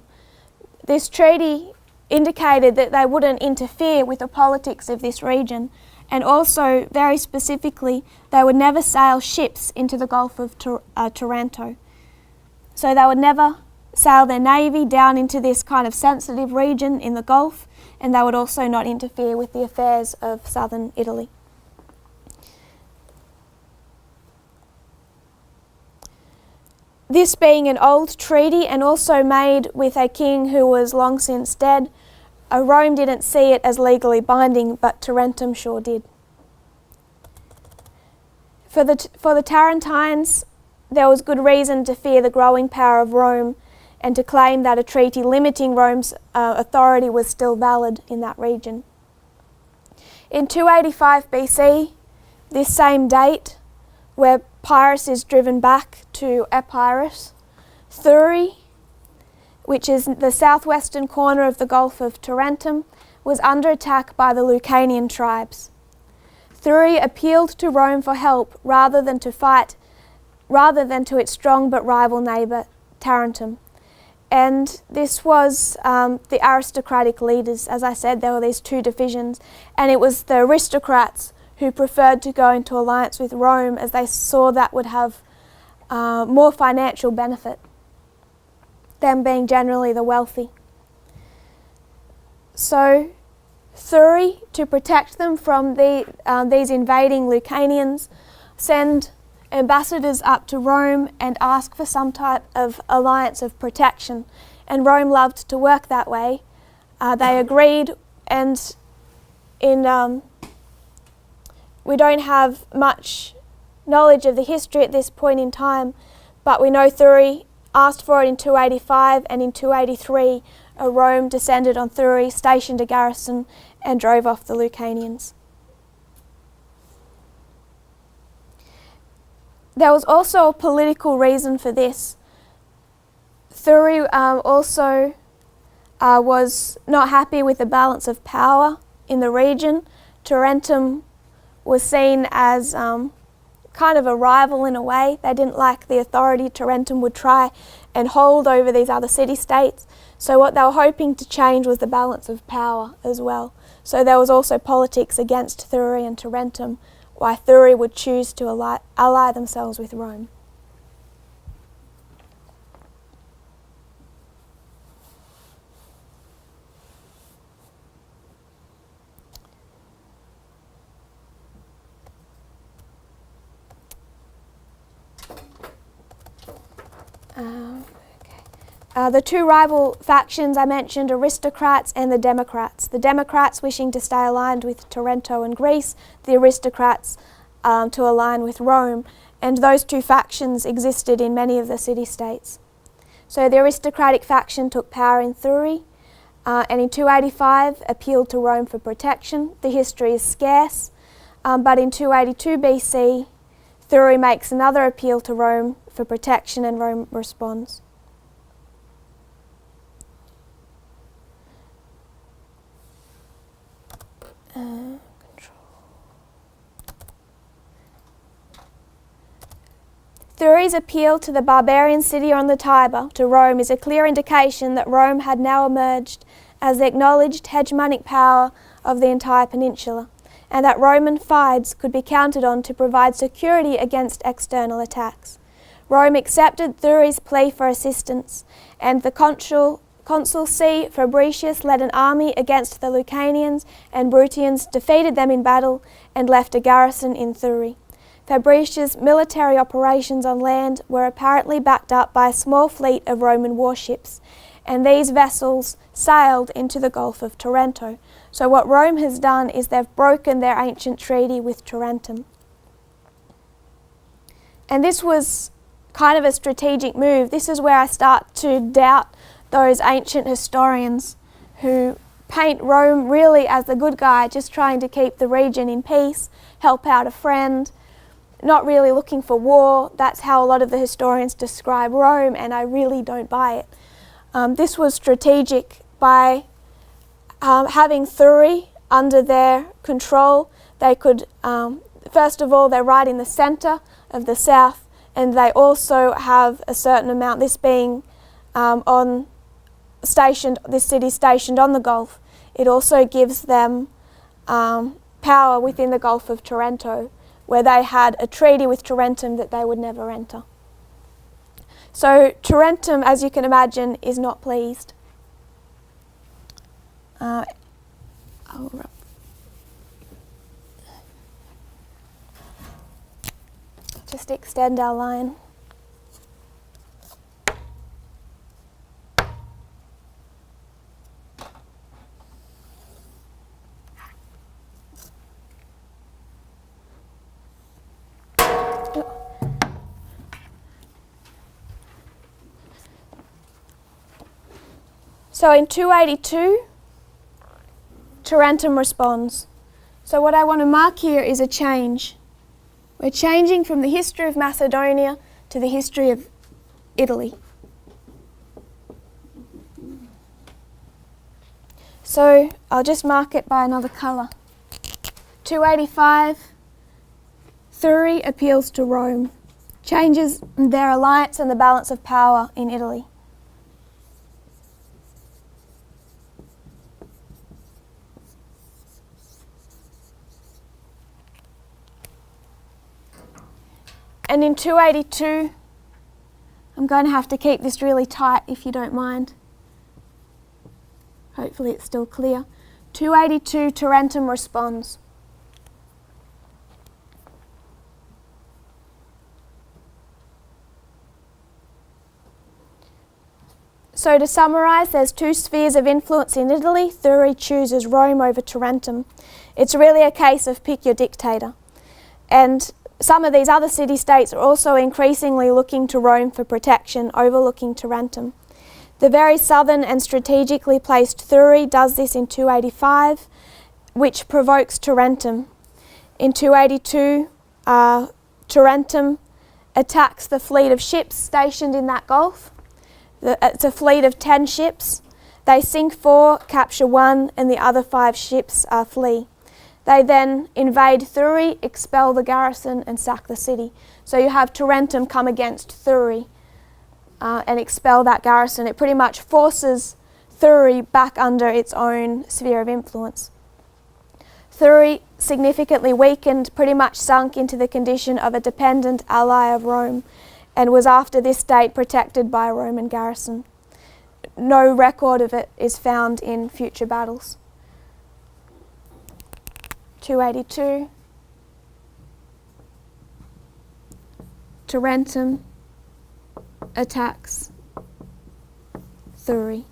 This treaty indicated that they wouldn't interfere with the politics of this region, and also, very specifically, they would never sail ships into the Gulf of Taranto. So they would never sail their navy down into this kind of sensitive region in the Gulf, and they would also not interfere with the affairs of southern Italy. This being an old treaty and also made with a king who was long since dead, Rome didn't see it as legally binding, but Tarentum sure did. For the Tarentines, there was good reason to fear the growing power of Rome and to claim that a treaty limiting Rome's authority was still valid in that region. In 285 BC, this same date, where Pyrrhus is driven back to Epirus, Thurii, which is the southwestern corner of the Gulf of Tarentum, was under attack by the Lucanian tribes. Thurii appealed to Rome for help rather than to its strong but rival neighbour, Tarentum. And this was the aristocratic leaders. As I said, there were these two divisions, and it was the aristocrats who preferred to go into alliance with Rome as they saw that would have more financial benefit, them being generally the wealthy. So Thurii, to protect them from these invading Lucanians, send ambassadors up to Rome and ask for some type of alliance of protection. And Rome loved to work that way. They agreed, and we don't have much knowledge of the history at this point in time, but we know Thurii asked for it in 285, and in 283 Rome descended on Thurii, stationed a garrison, and drove off the Lucanians. There was also a political reason for this. Thurii also was not happy with the balance of power in the region. Tarentum was seen as kind of a rival in a way. They didn't like the authority Tarentum would try and hold over these other city-states. So what they were hoping to change was the balance of power as well. So there was also politics against Thurii and Tarentum, why Thurii would choose to ally themselves with Rome. The two rival factions I mentioned, aristocrats and the Democrats. The Democrats wishing to stay aligned with Taranto and Greece, the aristocrats to align with Rome, and those two factions existed in many of the city-states. So the aristocratic faction took power in Thurii, and in 285 appealed to Rome for protection. The history is scarce, but in 282 BC, Thurii makes another appeal to Rome for protection, and Rome responds. Thurii's appeal to the barbarian city on the Tiber, to Rome, is a clear indication that Rome had now emerged as the acknowledged hegemonic power of the entire peninsula, and that Roman fides could be counted on to provide security against external attacks. Rome accepted Thurii's plea for assistance, and the consul C. Fabricius led an army against the Lucanians, and Bruttians defeated them in battle and left a garrison in Thurii. Fabricius' military operations on land were apparently backed up by a small fleet of Roman warships, and these vessels sailed into the Gulf of Taranto. So what Rome has done is they've broken their ancient treaty with Tarentum. And this was kind of a strategic move. This is where I start to doubt those ancient historians who paint Rome really as the good guy, just trying to keep the region in peace, help out a friend, not really looking for war. That's how a lot of the historians describe Rome, and I really don't buy it. This was strategic by having Thurii under their control. They could, first of all, they're right in the centre of the south, and they also have a certain amount, this being on this city stationed on the Gulf, it also gives them power within the Gulf of Taranto, where they had a treaty with Tarentum that they would never enter. So Tarentum, as you can imagine, is not pleased. Just extend our line. So in 282, Tarentum responds. So what I want to mark here is a change. We're changing from the history of Macedonia to the history of Italy. So I'll just mark it by another colour. 285, Thurii appeals to Rome, changes their alliance and the balance of power in Italy. And in 282, I'm going to have to keep this really tight if you don't mind. Hopefully it's still clear. 282, Tarentum responds. So to summarise, there's two spheres of influence in Italy. Thurii chooses Rome over Tarentum. It's really a case of pick your dictator. And some of these other city-states are also increasingly looking to Rome for protection, overlooking Tarentum. The very southern and strategically placed Thurii does this in 285, which provokes Tarentum. In 282, Tarentum attacks the fleet of ships stationed in that gulf. It's a fleet of 10 ships. They sink 4, capture 1, and the other 5 ships flee. They then invade Thurii, expel the garrison, and sack the city. So you have Tarentum come against Thurii and expel that garrison. It pretty much forces Thurii back under its own sphere of influence. Thurii, significantly weakened, pretty much sunk into the condition of a dependent ally of Rome, and was after this date protected by a Roman garrison. No record of it is found in future battles. 282, Tarentum attacks Thurii.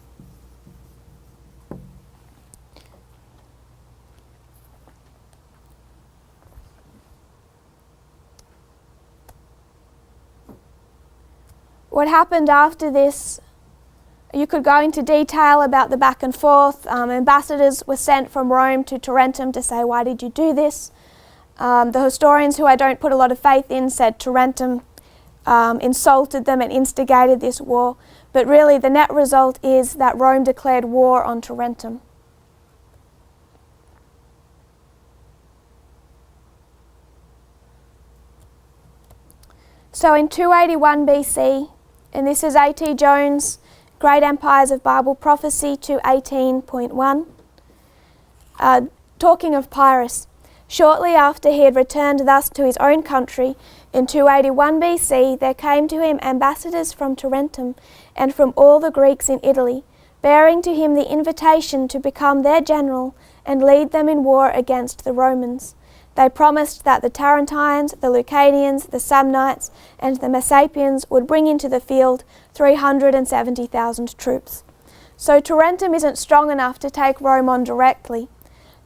What happened after this, you could go into detail about the back and forth. Ambassadors were sent from Rome to Tarentum to say, why did you do this? The historians, who I don't put a lot of faith in, said Tarentum insulted them and instigated this war. But really the net result is that Rome declared war on Tarentum. So in 281 BC, and this is A.T. Jones' Great Empires of Bible Prophecy 218.1. Talking of Pyrrhus, shortly after he had returned thus to his own country, in 281 BC there came to him ambassadors from Tarentum and from all the Greeks in Italy, bearing to him the invitation to become their general and lead them in war against the Romans. They promised that the Tarentines, the Lucanians, the Samnites, and the Messapians would bring into the field 370,000 troops. So Tarentum isn't strong enough to take Rome on directly.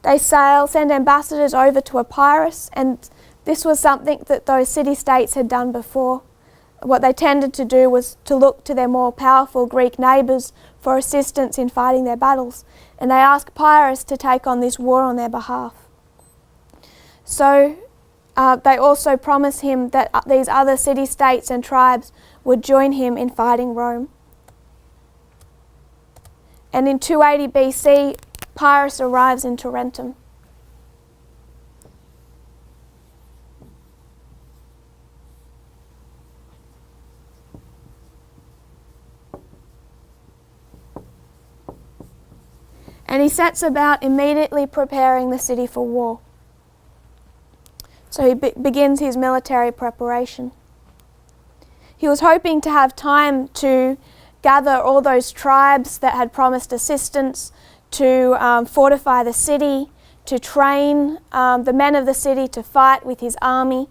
They send ambassadors over to Epirus, and this was something that those city-states had done before. What they tended to do was to look to their more powerful Greek neighbours for assistance in fighting their battles, and they asked Pyrrhus to take on this war on their behalf. So they also promised him that these other city-states and tribes would join him in fighting Rome. And in 280 BC, Pyrrhus arrives in Tarentum. and he sets about immediately preparing the city for war. So he begins his military preparation. He was hoping to have time to gather all those tribes that had promised assistance, to fortify the city, to train the men of the city to fight with his army.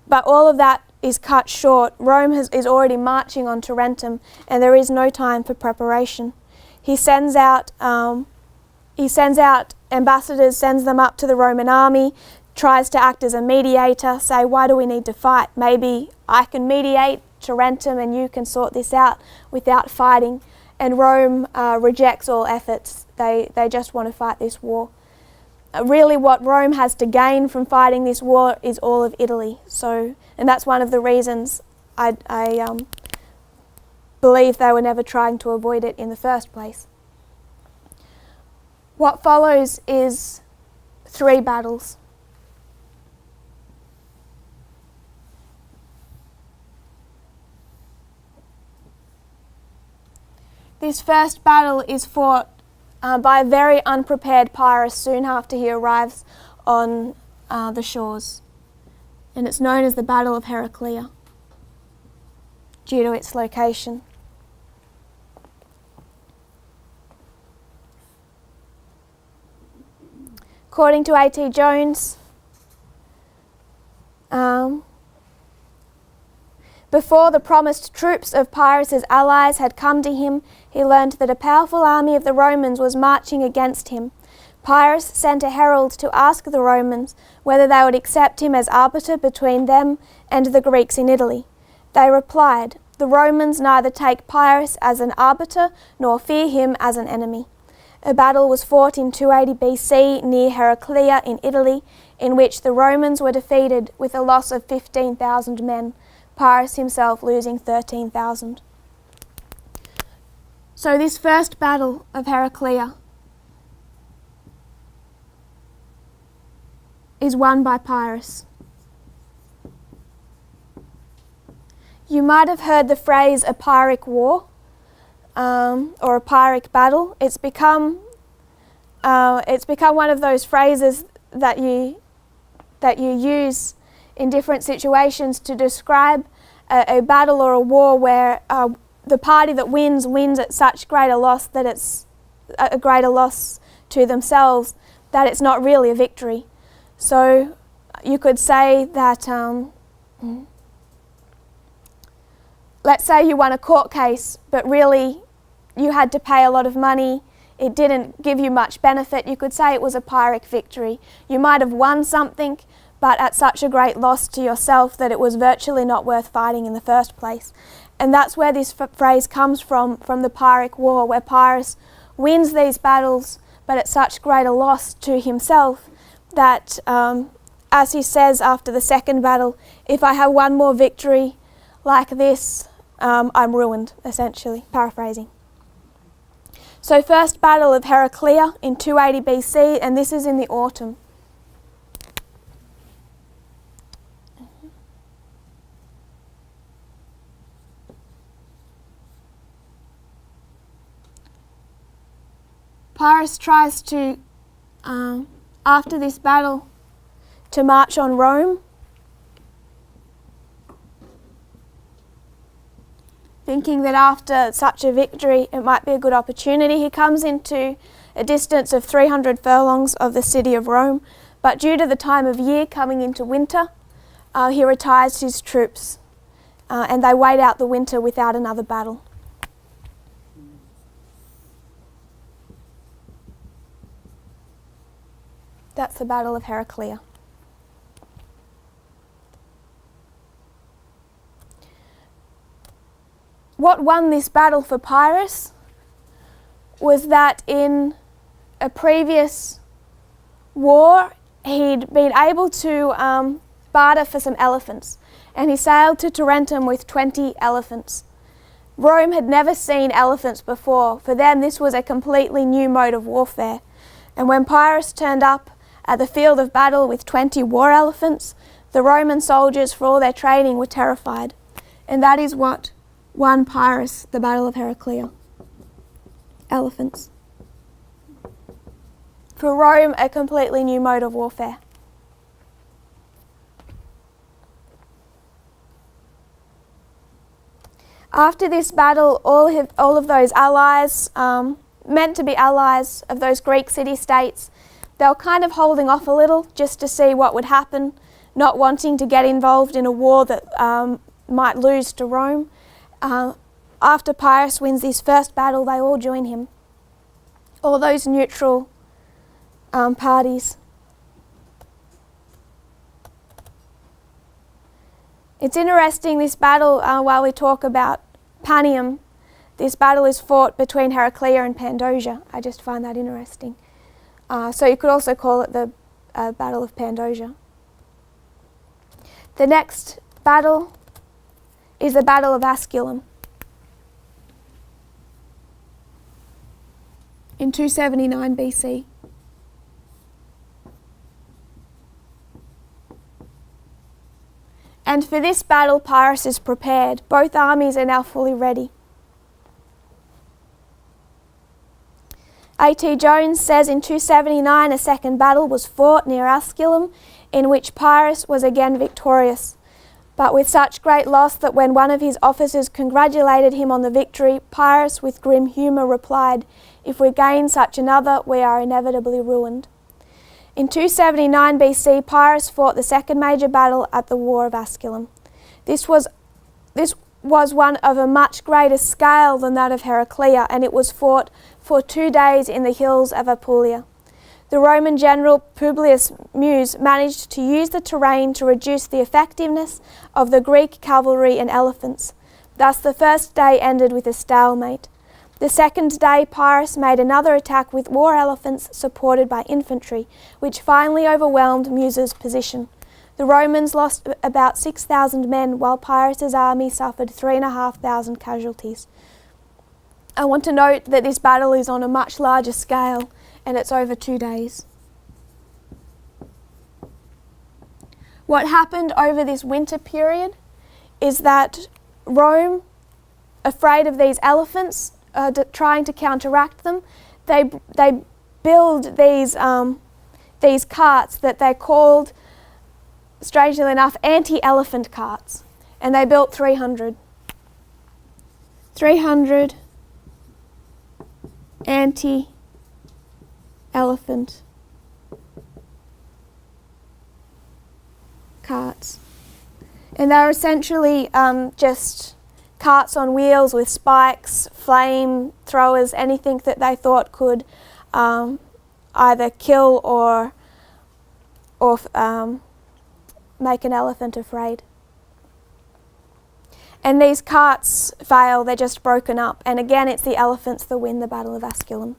But all of that is cut short. Rome is already marching on Tarentum, and there is no time for preparation. He sends out ambassadors, sends them up to the Roman army, tries to act as a mediator, say, why do we need to fight? Maybe I can mediate Tarentum and you can sort this out without fighting. And Rome rejects all efforts. They just want to fight this war. Really what Rome has to gain from fighting this war is all of Italy. And that's one of the reasons I believe they were never trying to avoid it in the first place. What follows is 3 battles. This first battle is fought by a very unprepared Pyrrhus soon after he arrives on the shores. And it's known as the Battle of Heraclea due to its location. According to A.T. Jones, before the promised troops of Pyrrhus's allies had come to him, he learned that a powerful army of the Romans was marching against him. Pyrrhus sent a herald to ask the Romans whether they would accept him as arbiter between them and the Greeks in Italy. They replied, "The Romans neither take Pyrrhus as an arbiter nor fear him as an enemy." A battle was fought in 280 BC near Heraclea in Italy, in which the Romans were defeated with a loss of 15,000 men, Pyrrhus himself losing 13,000. So this first battle of Heraclea is won by Pyrrhus. You might have heard the phrase a Pyrrhic war or a Pyrrhic battle. It's become one of those phrases that you use in different situations to describe a battle or a war where the party that wins at such great a loss that it's a greater loss to themselves that it's not really a victory. So you could say that, let's say you won a court case, but really you had to pay a lot of money. It didn't give you much benefit. You could say it was a Pyrrhic victory. You might have won something, but at such a great loss to yourself that it was virtually not worth fighting in the first place. And that's where this phrase comes from the Pyrrhic War, where Pyrrhus wins these battles, but at such great a loss to himself that, as he says after the second battle, if I have one more victory like this, I'm ruined, essentially, paraphrasing. So first battle of Heraclea in 280 BC, and this is in the autumn. Pyrrhus tries to, after this battle, to march on Rome, thinking that after such a victory it might be a good opportunity. He comes into a distance of 300 furlongs of the city of Rome, but due to the time of year coming into winter, he retires his troops and they wait out the winter without another battle. That's the Battle of Heraclea. What won this battle for Pyrrhus was that in a previous war he'd been able to barter for some elephants, and he sailed to Tarentum with 20 elephants. Rome had never seen elephants before. For them this was a completely new mode of warfare. And when Pyrrhus turned up at the field of battle with 20 war elephants, the Roman soldiers, for all their training, were terrified. And that is what won Pyrrhus the Battle of Heraclea. Elephants. For Rome, a completely new mode of warfare. After this battle, all of those allies, meant to be allies of those Greek city-states, they were kind of holding off a little just to see what would happen, not wanting to get involved in a war that might lose to Rome. After Pyrrhus wins his first battle, they all join him. All those neutral parties. It's interesting, this battle, while we talk about Panium, this battle is fought between Heraclea and Pandosia. I just find that interesting. So you could also call it the Battle of Pandosia. The next battle is the Battle of Asculum in 279 BC. And for this battle, Pyrrhus is prepared. Both armies are now fully ready. A.T. Jones says in 279 a second battle was fought near Asculum, in which Pyrrhus was again victorious, but with such great loss that when one of his officers congratulated him on the victory, Pyrrhus with grim humour replied, "If we gain such another, we are inevitably ruined." In 279 BC, Pyrrhus fought the second major battle at the War of Asculum. This was one of a much greater scale than that of Heraclea, and it was fought for 2 days in the hills of Apulia. The Roman general Publius Mus managed to use the terrain to reduce the effectiveness of the Greek cavalry and elephants. Thus the first day ended with a stalemate. The second day, Pyrrhus made another attack with war elephants supported by infantry, which finally overwhelmed Mus's position. The Romans lost about 6,000 men, while Pyrrhus's army suffered 3,500 casualties. I want to note that this battle is on a much larger scale, and it's over 2 days. What happened over this winter period is that Rome, afraid of these elephants, trying to counteract them, they build these carts that they called, strangely enough, anti-elephant carts, and they built 300 anti-elephant carts, and they're essentially just carts on wheels with spikes, flame throwers, anything that they thought could either kill or make an elephant afraid. And these carts fail, they're just broken up, and again it's the elephants that win the Battle of Asculum.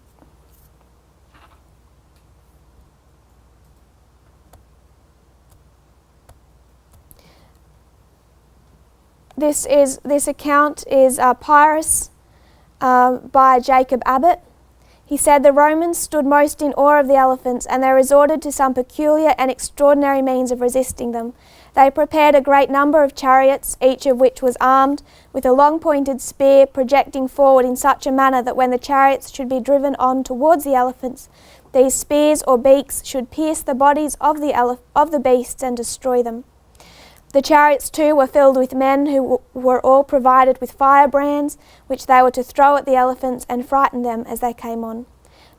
This account is Pyrrhus by Jacob Abbott. He said, "The Romans stood most in awe of the elephants, and they resorted to some peculiar and extraordinary means of resisting them. They prepared a great number of chariots, each of which was armed with a long pointed spear projecting forward in such a manner that when the chariots should be driven on towards the elephants, these spears or beaks should pierce the bodies of the beasts and destroy them. The chariots too were filled with men who were all provided with firebrands, which they were to throw at the elephants and frighten them as they came on.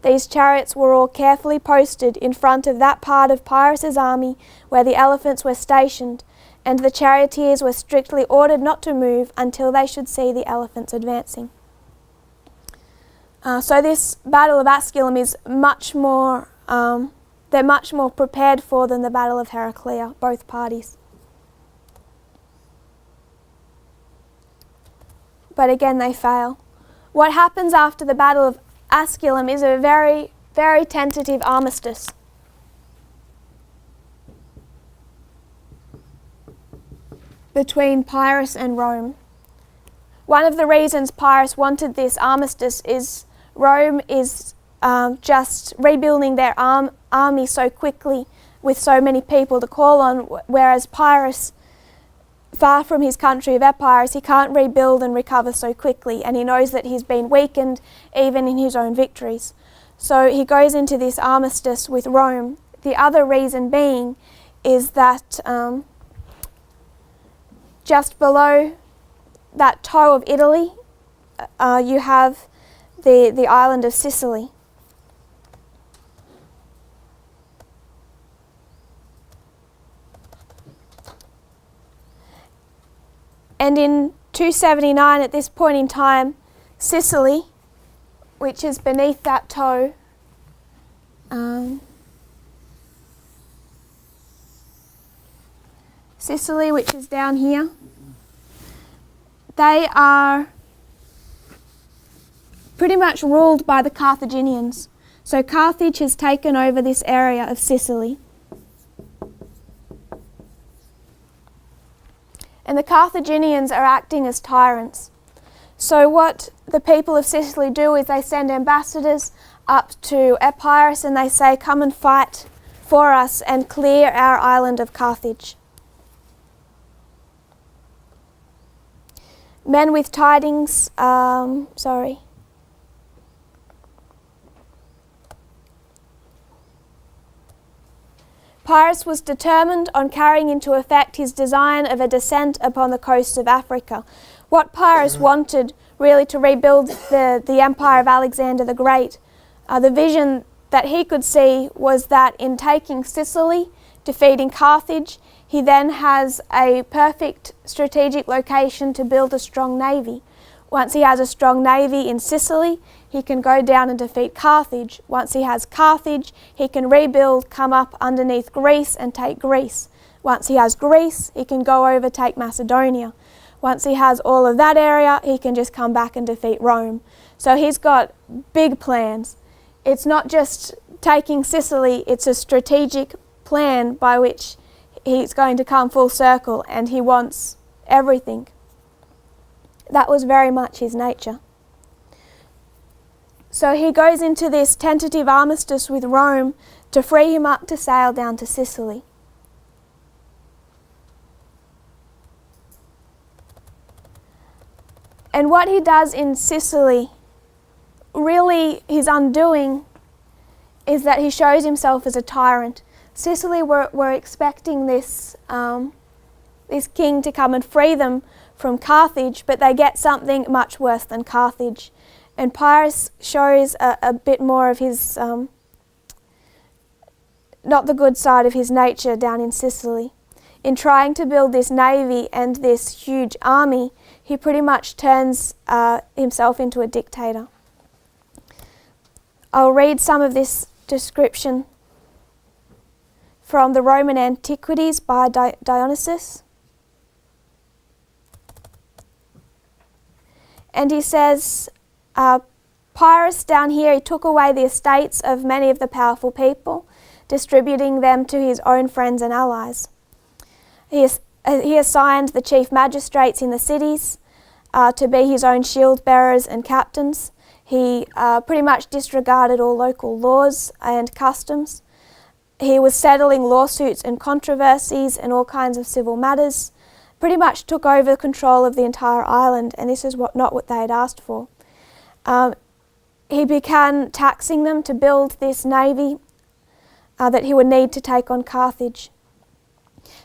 These chariots were all carefully posted in front of that part of Pyrrhus's army where the elephants were stationed, and the charioteers were strictly ordered not to move until they should see the elephants advancing." So this Battle of Asculum is much more, they're much more prepared for than the Battle of Heraclea, both parties. But again they fail. What happens after the Battle of Asculum is a very, very tentative armistice. Between Pyrrhus and Rome. One of the reasons Pyrrhus wanted this armistice is Rome is just rebuilding their army so quickly with so many people to call on, whereas Pyrrhus, far from his country of Epirus, he can't rebuild and recover so quickly, and he knows that he's been weakened even in his own victories. So he goes into this armistice with Rome. The other reason being is that just below that toe of Italy, you have the island of Sicily. And in 279, at this point in time, Sicily, which is beneath that toe, Sicily, which is down here, they are pretty much ruled by the Carthaginians. So Carthage has taken over this area of Sicily. And the Carthaginians are acting as tyrants. So what the people of Sicily do is they send ambassadors up to Epirus and they say, come and fight for us and clear our island of Carthage. Men with tidings, Pyrrhus was determined on carrying into effect his design of a descent upon the coasts of Africa. What Pyrrhus wanted really to rebuild the empire of Alexander the Great, the vision that he could see was that in taking Sicily, defeating Carthage, he then has a perfect strategic location to build a strong navy. Once he has a strong navy in Sicily, he can go down and defeat Carthage. Once he has Carthage, he can rebuild, come up underneath Greece and take Greece. Once he has Greece, he can go over, take Macedonia. Once he has all of that area, he can just come back and defeat Rome. So he's got big plans. It's not just taking Sicily, it's a strategic plan by which he's going to come full circle, and he wants everything. That was very much his nature. So he goes into this tentative armistice with Rome to free him up to sail down to Sicily. And what he does in Sicily, really his undoing, is that he shows himself as a tyrant. Sicily were expecting this king to come and free them from Carthage, but they get something much worse than Carthage. And Pyrrhus shows a bit more of his, not the good side of his nature down in Sicily. In trying to build this navy and this huge army, he pretty much turns himself into a dictator. I'll read some of this description from the Roman Antiquities by Dionysius. And he says, Pyrrhus down here, he took away the estates of many of the powerful people, distributing them to his own friends and allies. He assigned the chief magistrates in the cities to be his own shield bearers and captains. He pretty much disregarded all local laws and customs. He was settling lawsuits and controversies and all kinds of civil matters. Pretty much took over control of the entire island, and this is not what they had asked for. He began taxing them to build this navy that he would need to take on Carthage.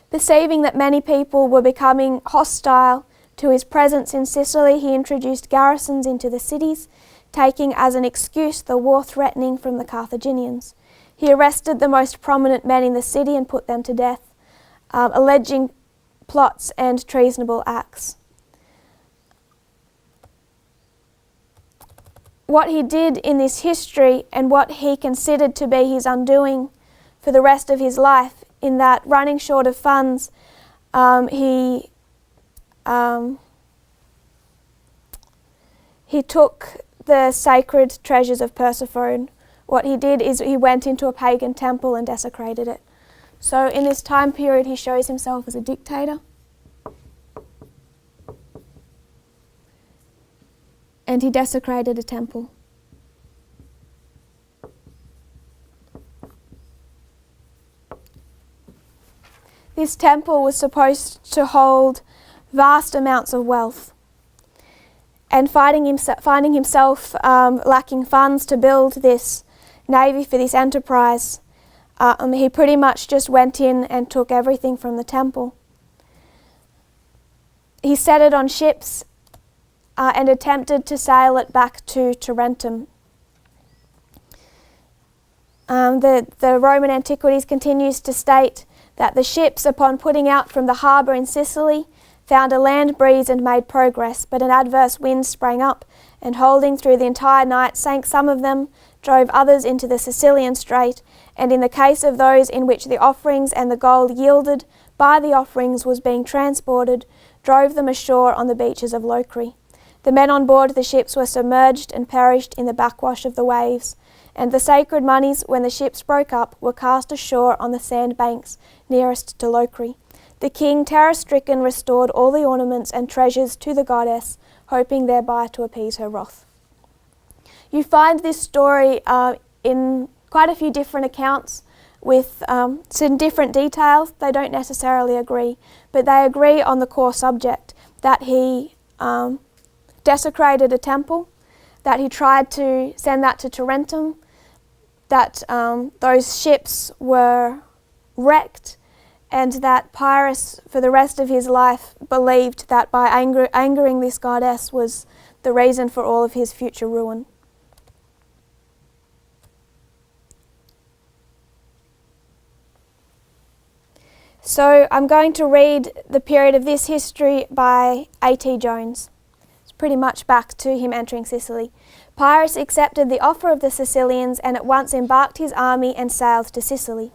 Perceiving that many people were becoming hostile to his presence in Sicily, he introduced garrisons into the cities, taking as an excuse the war threatening from the Carthaginians. He arrested the most prominent men in the city and put them to death, alleging plots and treasonable acts. What he did in this history and what he considered to be his undoing for the rest of his life, in that running short of funds, he took the sacred treasures of Persephone. What he did is he went into a pagan temple and desecrated it. So in this time period, he shows himself as a dictator. And he desecrated a temple. This temple was supposed to hold vast amounts of wealth. And finding himself lacking funds to build this navy for this enterprise. He pretty much just went in and took everything from the temple. He set it on ships and attempted to sail it back to Tarentum. The Roman Antiquities continues to state that the ships, upon putting out from the harbour in Sicily, found a land breeze and made progress, but an adverse wind sprang up, and holding through the entire night, sank some of them, drove others into the Sicilian Strait, and in the case of those in which the offerings and the gold yielded by the offerings was being transported, drove them ashore on the beaches of Locri. The men on board the ships were submerged and perished in the backwash of the waves, and the sacred moneys, when the ships broke up, were cast ashore on the sand banks nearest to Locri. The king, terror-stricken, restored all the ornaments and treasures to the goddess, hoping thereby to appease her wrath. You find this story in quite a few different accounts with some different details. They don't necessarily agree, but they agree on the core subject, that he desecrated a temple, that he tried to send that to Tarentum, that those ships were wrecked, and that Pyrrhus, for the rest of his life, believed that by angering this goddess was the reason for all of his future ruin. So I'm going to read the period of this history by A.T. Jones. It's pretty much back to him entering Sicily. Pyrrhus accepted the offer of the Sicilians and at once embarked his army and sailed to Sicily.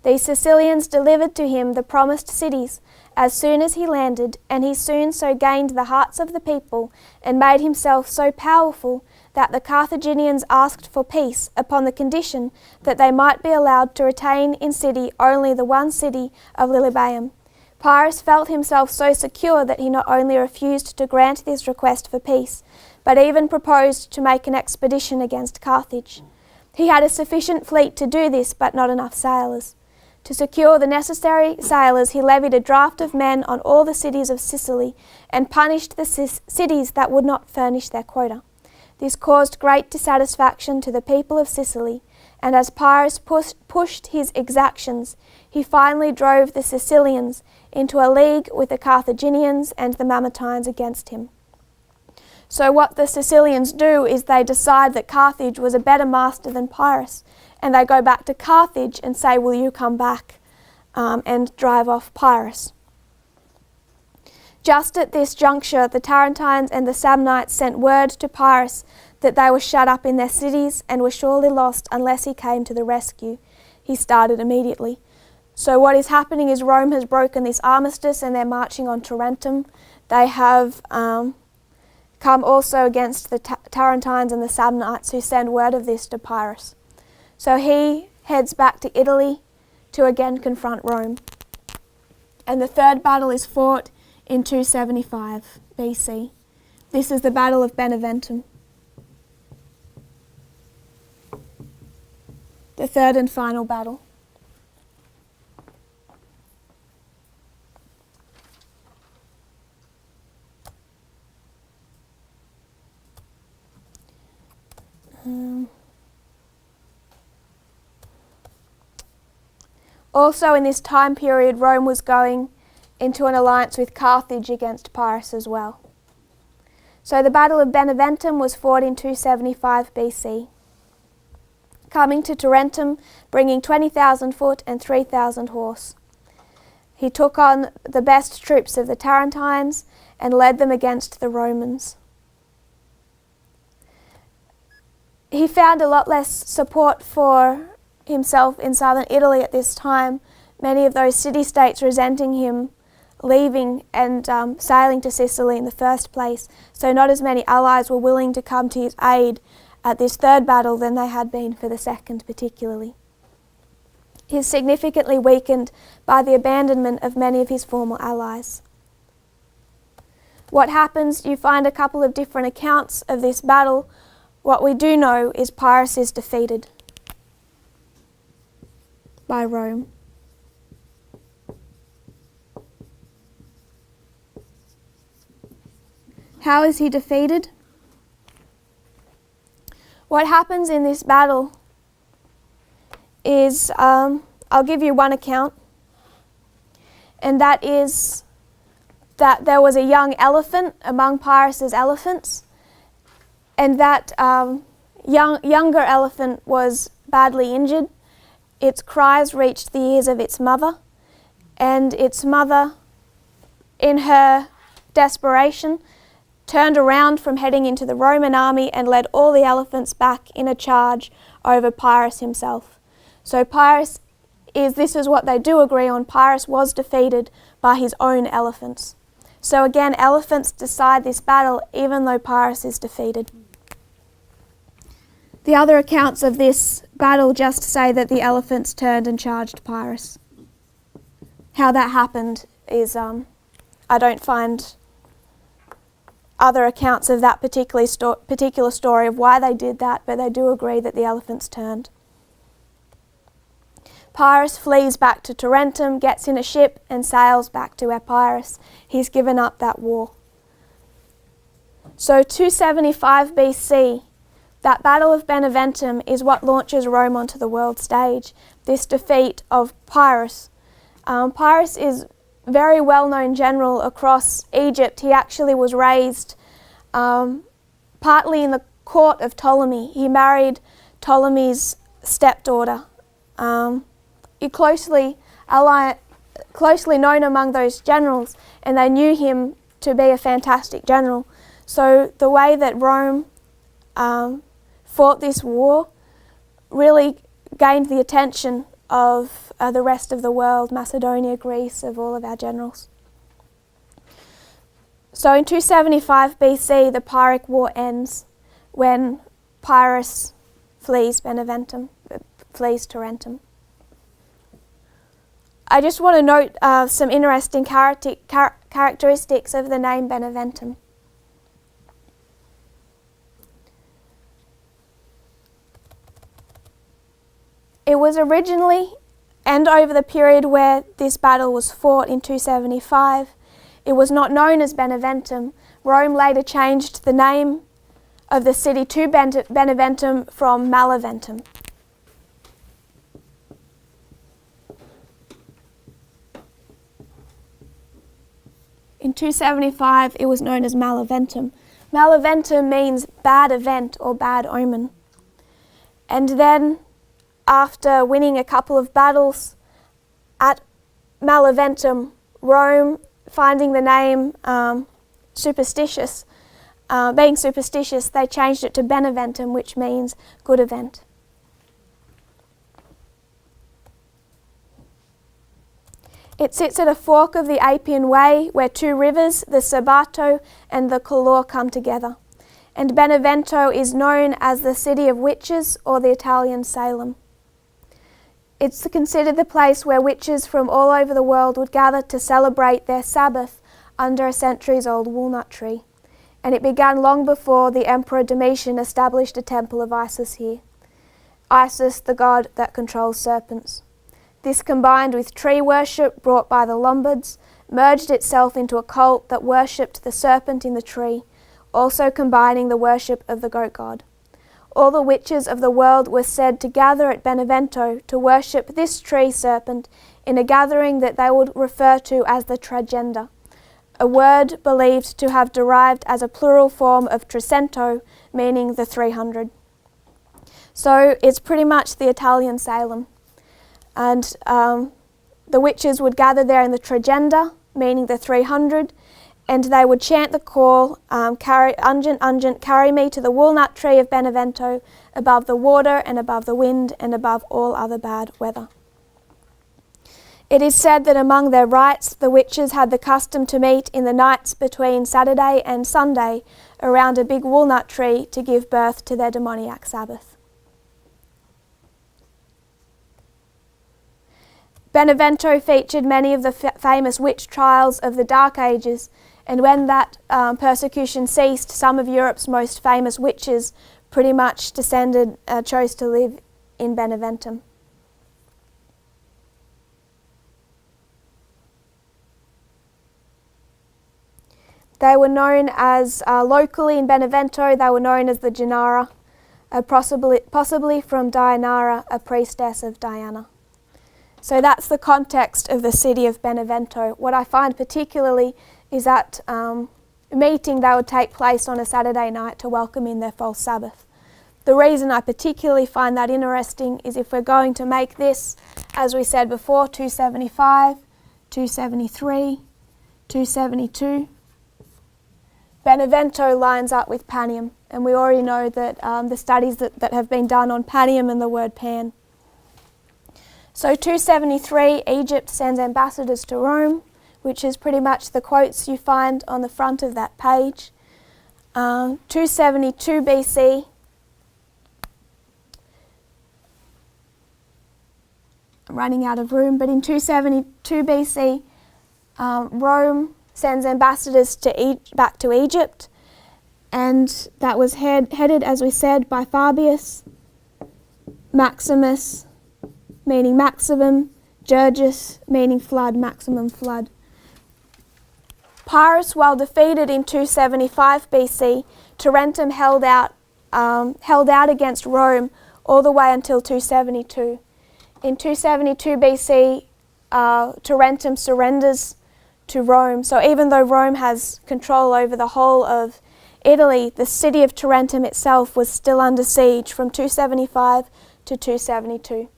These Sicilians delivered to him the promised cities as soon as he landed, and he soon so gained the hearts of the people and made himself so powerful that the Carthaginians asked for peace upon the condition that they might be allowed to retain in city only the one city of Lilybaeum. Pyrrhus felt himself so secure that he not only refused to grant this request for peace, but even proposed to make an expedition against Carthage. He had a sufficient fleet to do this, but not enough sailors. To secure the necessary sailors, he levied a draft of men on all the cities of Sicily and punished the cities that would not furnish their quota. This caused great dissatisfaction to the people of Sicily, and as Pyrrhus pushed his exactions, he finally drove the Sicilians into a league with the Carthaginians and the Mamertines against him. So what the Sicilians do is they decide that Carthage was a better master than Pyrrhus, and they go back to Carthage and say, will you come back and drive off Pyrrhus? Just at this juncture, the Tarentines and the Samnites sent word to Pyrrhus that they were shut up in their cities and were surely lost unless he came to the rescue. He started immediately. So what is happening is Rome has broken this armistice and they're marching on Tarentum. They have come also against the Tarentines and the Samnites, who send word of this to Pyrrhus. So he heads back to Italy to again confront Rome. And the third battle is fought in 275 BC. This is the Battle of Beneventum. The third and final battle. Also in this time period, Rome was going into an alliance with Carthage against Pyrrhus as well. So the Battle of Beneventum was fought in 275 BC. Coming to Tarentum, bringing 20,000 foot and 3,000 horse. He took on the best troops of the Tarentines and led them against the Romans. He found a lot less support for himself in southern Italy at this time, many of those city-states resenting him leaving and sailing to Sicily in the first place, so not as many allies were willing to come to his aid at this third battle than they had been for the second particularly. He is significantly weakened by the abandonment of many of his former allies. What happens, you find a couple of different accounts of this battle. What we do know is Pyrrhus is defeated by Rome. How is he defeated? What happens in this battle is, I'll give you one account, and that is that there was a young elephant among Pyrrhus's elephants, and that younger elephant was badly injured. Its cries reached the ears of its mother, and its mother, in her desperation, turned around from heading into the Roman army and led all the elephants back in a charge over Pyrrhus himself. So this is what they do agree on, Pyrrhus was defeated by his own elephants. So again, elephants decide this battle even though Pyrrhus is defeated. The other accounts of this battle just say that the elephants turned and charged Pyrrhus. How that happened is, I don't find other accounts of that particular story of why they did that, but they do agree that the elephants turned. Pyrrhus flees back to Tarentum, gets in a ship and sails back to Epirus. He's given up that war. So 275 BC, that Battle of Beneventum is what launches Rome onto the world stage, this defeat of Pyrrhus. Pyrrhus is a very well-known general across Egypt. He actually was raised partly in the court of Ptolemy. He married Ptolemy's stepdaughter. Closely known among those generals, and they knew him to be a fantastic general. So the way that Rome fought this war really gained the attention of the rest of the world, Macedonia, Greece, of all of our generals. So in 275 BC, the Pyrrhic War ends when Pyrrhus flees Tarentum. I just want to note some interesting characteristics of the name Beneventum. It was originally, and over the period where this battle was fought in 275, it was not known as Beneventum. Rome later changed the name of the city to Beneventum from Maleventum. In 275, it was known as Maleventum. Maleventum means bad event or bad omen. And then, after winning a couple of battles at Maleventum, Rome, finding the name superstitious, being superstitious, they changed it to Beneventum, which means good event. It sits at a fork of the Appian Way where two rivers, the Sabato and the Color, come together. And Benevento is known as the city of witches, or the Italian Salem. It's considered the place where witches from all over the world would gather to celebrate their Sabbath under a centuries-old walnut tree. And it began long before the Emperor Domitian established a temple of Isis here. Isis, the god that controls serpents. This, combined with tree worship brought by the Lombards, merged itself into a cult that worshipped the serpent in the tree, also combining the worship of the goat god. All the witches of the world were said to gather at Benevento to worship this tree serpent in a gathering that they would refer to as the Tragenda, a word believed to have derived as a plural form of Trecento, meaning the 300. So it's pretty much the Italian Salem. And the witches would gather there in the Tragenda, meaning the 300, and they would chant the call, Ungent, Ungent, carry me to the walnut tree of Benevento, above the water and above the wind and above all other bad weather. It is said that among their rites, the witches had the custom to meet in the nights between Saturday and Sunday around a big walnut tree to give birth to their demoniac Sabbath. Benevento featured many of the famous witch trials of the Dark Ages, and when that persecution ceased, some of Europe's most famous witches pretty much chose to live in Beneventum. They were known as, locally in Benevento, they were known as the Genara. possibly from Dianara, a priestess of Diana. So that's the context of the city of Benevento. What I find particularly is that meeting that would take place on a Saturday night to welcome in their false Sabbath. The reason I particularly find that interesting is if we're going to make this, as we said before, 275, 273, 272, Benevento lines up with Panium, and we already know that the studies that have been done on Panium and the word Pan. So 273, Egypt sends ambassadors to Rome, which is pretty much the quotes you find on the front of that page. 272 BC, I'm running out of room, but in 272 BC, Rome sends ambassadors back to Egypt, and that was headed, as we said, by Fabius, Maximus, meaning maximum, Gergus, meaning flood, maximum flood. Pyrrhus, while defeated in 275 BC, Tarentum held out against Rome all the way until 272. In 272 BC, Tarentum surrenders to Rome. So even though Rome has control over the whole of Italy, the city of Tarentum itself was still under siege from 275 to 272.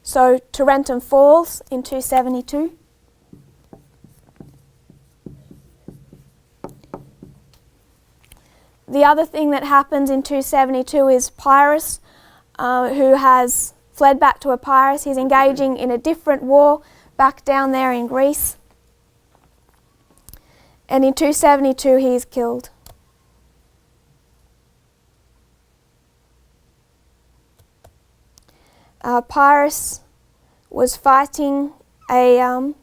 So Tarentum falls in 272. The other thing that happens in 272 is Pyrrhus, who has fled back to Epirus. He's engaging in a different war back down there in Greece. And in 272 he is killed. Pyrrhus was fighting a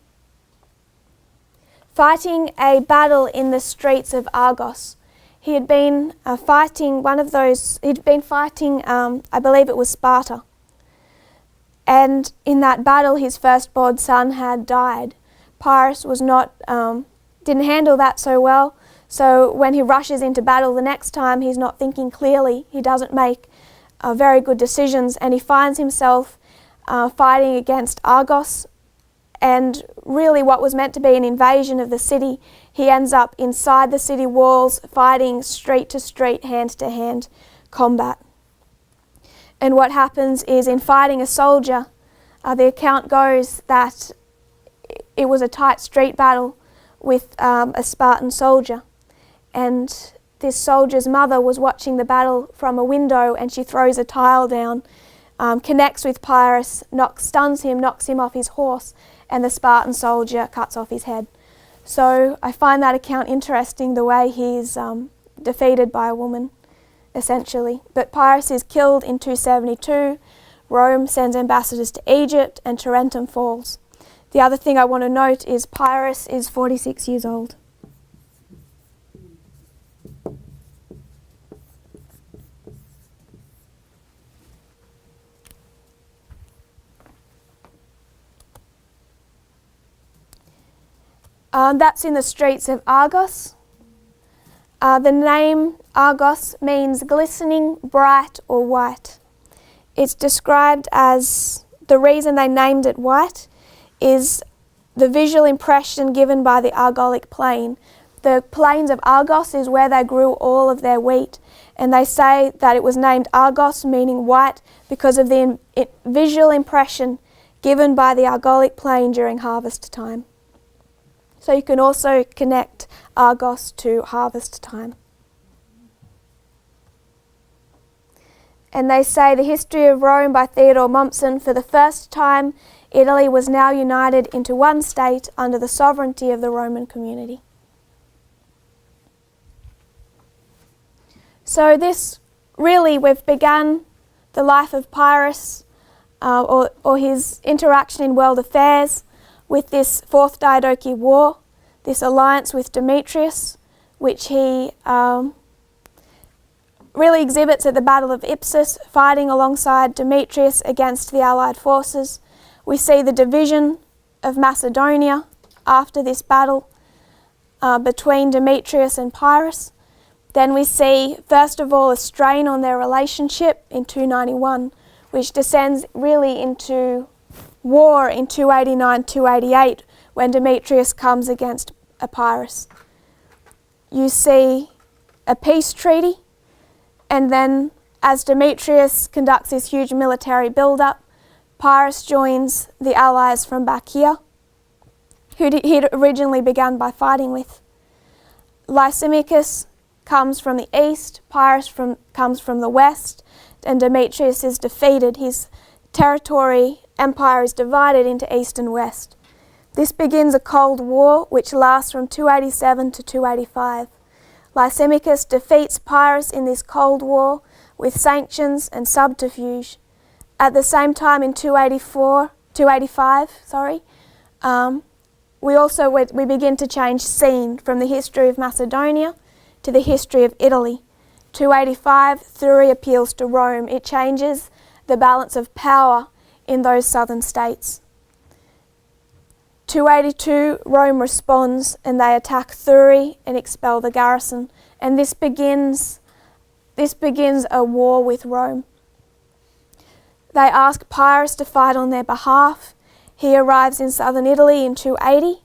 battle in the streets of Argos. He had been fighting I believe it was Sparta. And in that battle his firstborn son had died. Pyrrhus didn't handle that so well, so when he rushes into battle the next time he's not thinking clearly, he doesn't make very good decisions, and he finds himself fighting against Argos, and really what was meant to be an invasion of the city, he ends up inside the city walls fighting street to street, hand to hand combat. And what happens is, in fighting a soldier, the account goes that it was a tight street battle with a Spartan soldier, and this soldier's mother was watching the battle from a window, and she throws a tile down, connects with Pyrrhus, stuns him, knocks him off his horse, and the Spartan soldier cuts off his head. So I find that account interesting, the way he's defeated by a woman, essentially. But Pyrrhus is killed in 272, Rome sends ambassadors to Egypt, and Tarentum falls. The other thing I want to note is Pyrrhus is 46 years old. That's in the streets of Argos. The name Argos means glistening, bright or white. It's described as, the reason they named it white is the visual impression given by the Argolic plain. The plains of Argos is where they grew all of their wheat, and they say that it was named Argos, meaning white, because of the visual impression given by the Argolic plain during harvest time. So you can also connect Argos to harvest time. And they say, The History of Rome by Theodore Mommsen, for the first time Italy was now united into one state under the sovereignty of the Roman community. So this, really, we've begun the life of Pyrrhus, or his interaction in world affairs, with this Fourth Diadochi War, this alliance with Demetrius, which he really exhibits at the Battle of Ipsus, fighting alongside Demetrius against the Allied forces. We see the division of Macedonia after this battle between Demetrius and Pyrrhus. Then we see, first of all, a strain on their relationship in 291, which descends really into war in 289-288, when Demetrius comes against Epirus. You see a peace treaty, and then as Demetrius conducts this huge military build-up, Pyrrhus joins the allies from back here, who he'd originally begun by fighting with. Lysimachus comes from the east, Pyrrhus comes from the west, and Demetrius is defeated. His empire is divided into east and west. This begins a cold war which lasts from 287 to 285. Lysimachus defeats Pyrrhus in this cold war with sanctions and subterfuge. At the same time in 285, we begin to change scene from the history of Macedonia to the history of Italy. 285, Thurii appeals to Rome. It changes the balance of power in those southern states. 282, Rome responds and they attack Thurii and expel the garrison. And this begins a war with Rome. They ask Pyrrhus to fight on their behalf. He arrives in southern Italy in 280.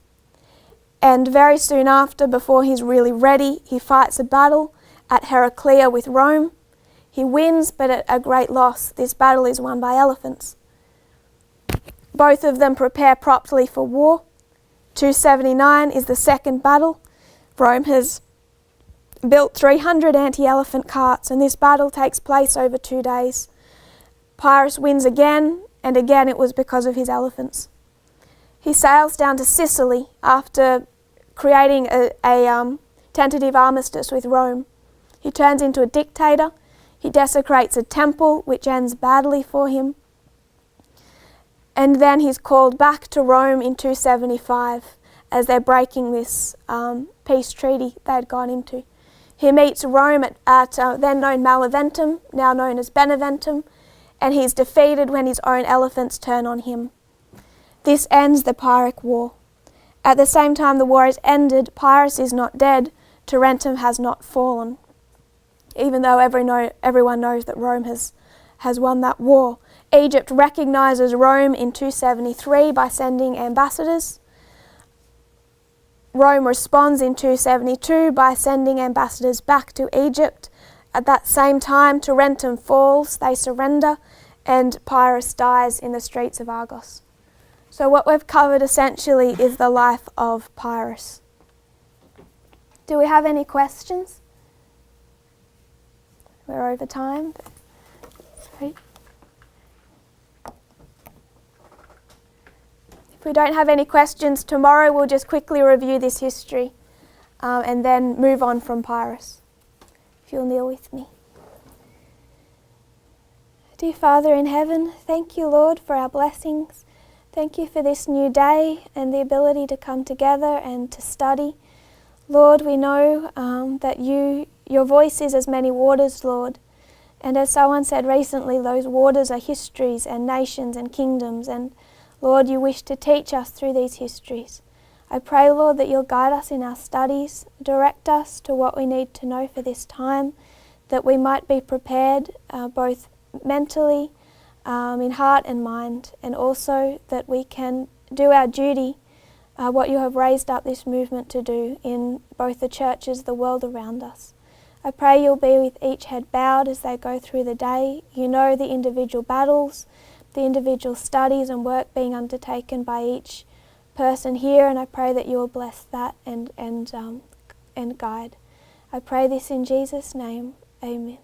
And very soon after, before he's really ready, he fights a battle at Heraclea with Rome. He wins, but at a great loss. This battle is won by elephants. Both of them prepare properly for war. 279 is the second battle. Rome has built 300 anti-elephant carts, and this battle takes place over 2 days. Pyrrhus wins again, and again it was because of his elephants. He sails down to Sicily after creating a tentative armistice with Rome. He turns into a dictator. He desecrates a temple, which ends badly for him. And then he's called back to Rome in 275 as they're breaking this peace treaty they had gone into. He meets Rome at then known Maleventum, now known as Beneventum, and he's defeated when his own elephants turn on him. This ends the Pyrrhic War. At the same time the war is ended, Pyrrhus is not dead, Tarentum has not fallen, even though everyone knows that Rome has won that war. Egypt recognises Rome in 273 by sending ambassadors. Rome responds in 272 by sending ambassadors back to Egypt. At that same time, Tarentum falls, they surrender, and Pyrrhus dies in the streets of Argos. So what we've covered essentially is the life of Pyrrhus. Do we have any questions? We're over time. Sorry. If we don't have any questions, tomorrow we'll just quickly review this history and then move on from Pyrrhus. If you'll kneel with me. Dear Father in heaven, thank you, Lord, for our blessings. Thank you for this new day and the ability to come together and to study. Lord, we know that your voice is as many waters, Lord. And as someone said recently, those waters are histories and nations and kingdoms. And Lord, you wish to teach us through these histories. I pray, Lord, that you'll guide us in our studies, direct us to what we need to know for this time, that we might be prepared both mentally, in heart and mind, and also that we can do our duty, what you have raised up this movement to do in both the churches, the world around us. I pray you'll be with each head bowed as they go through the day. You know the individual battles, the individual studies and work being undertaken by each person here, and I pray that you will bless that and guide. I pray this in Jesus' name. Amen.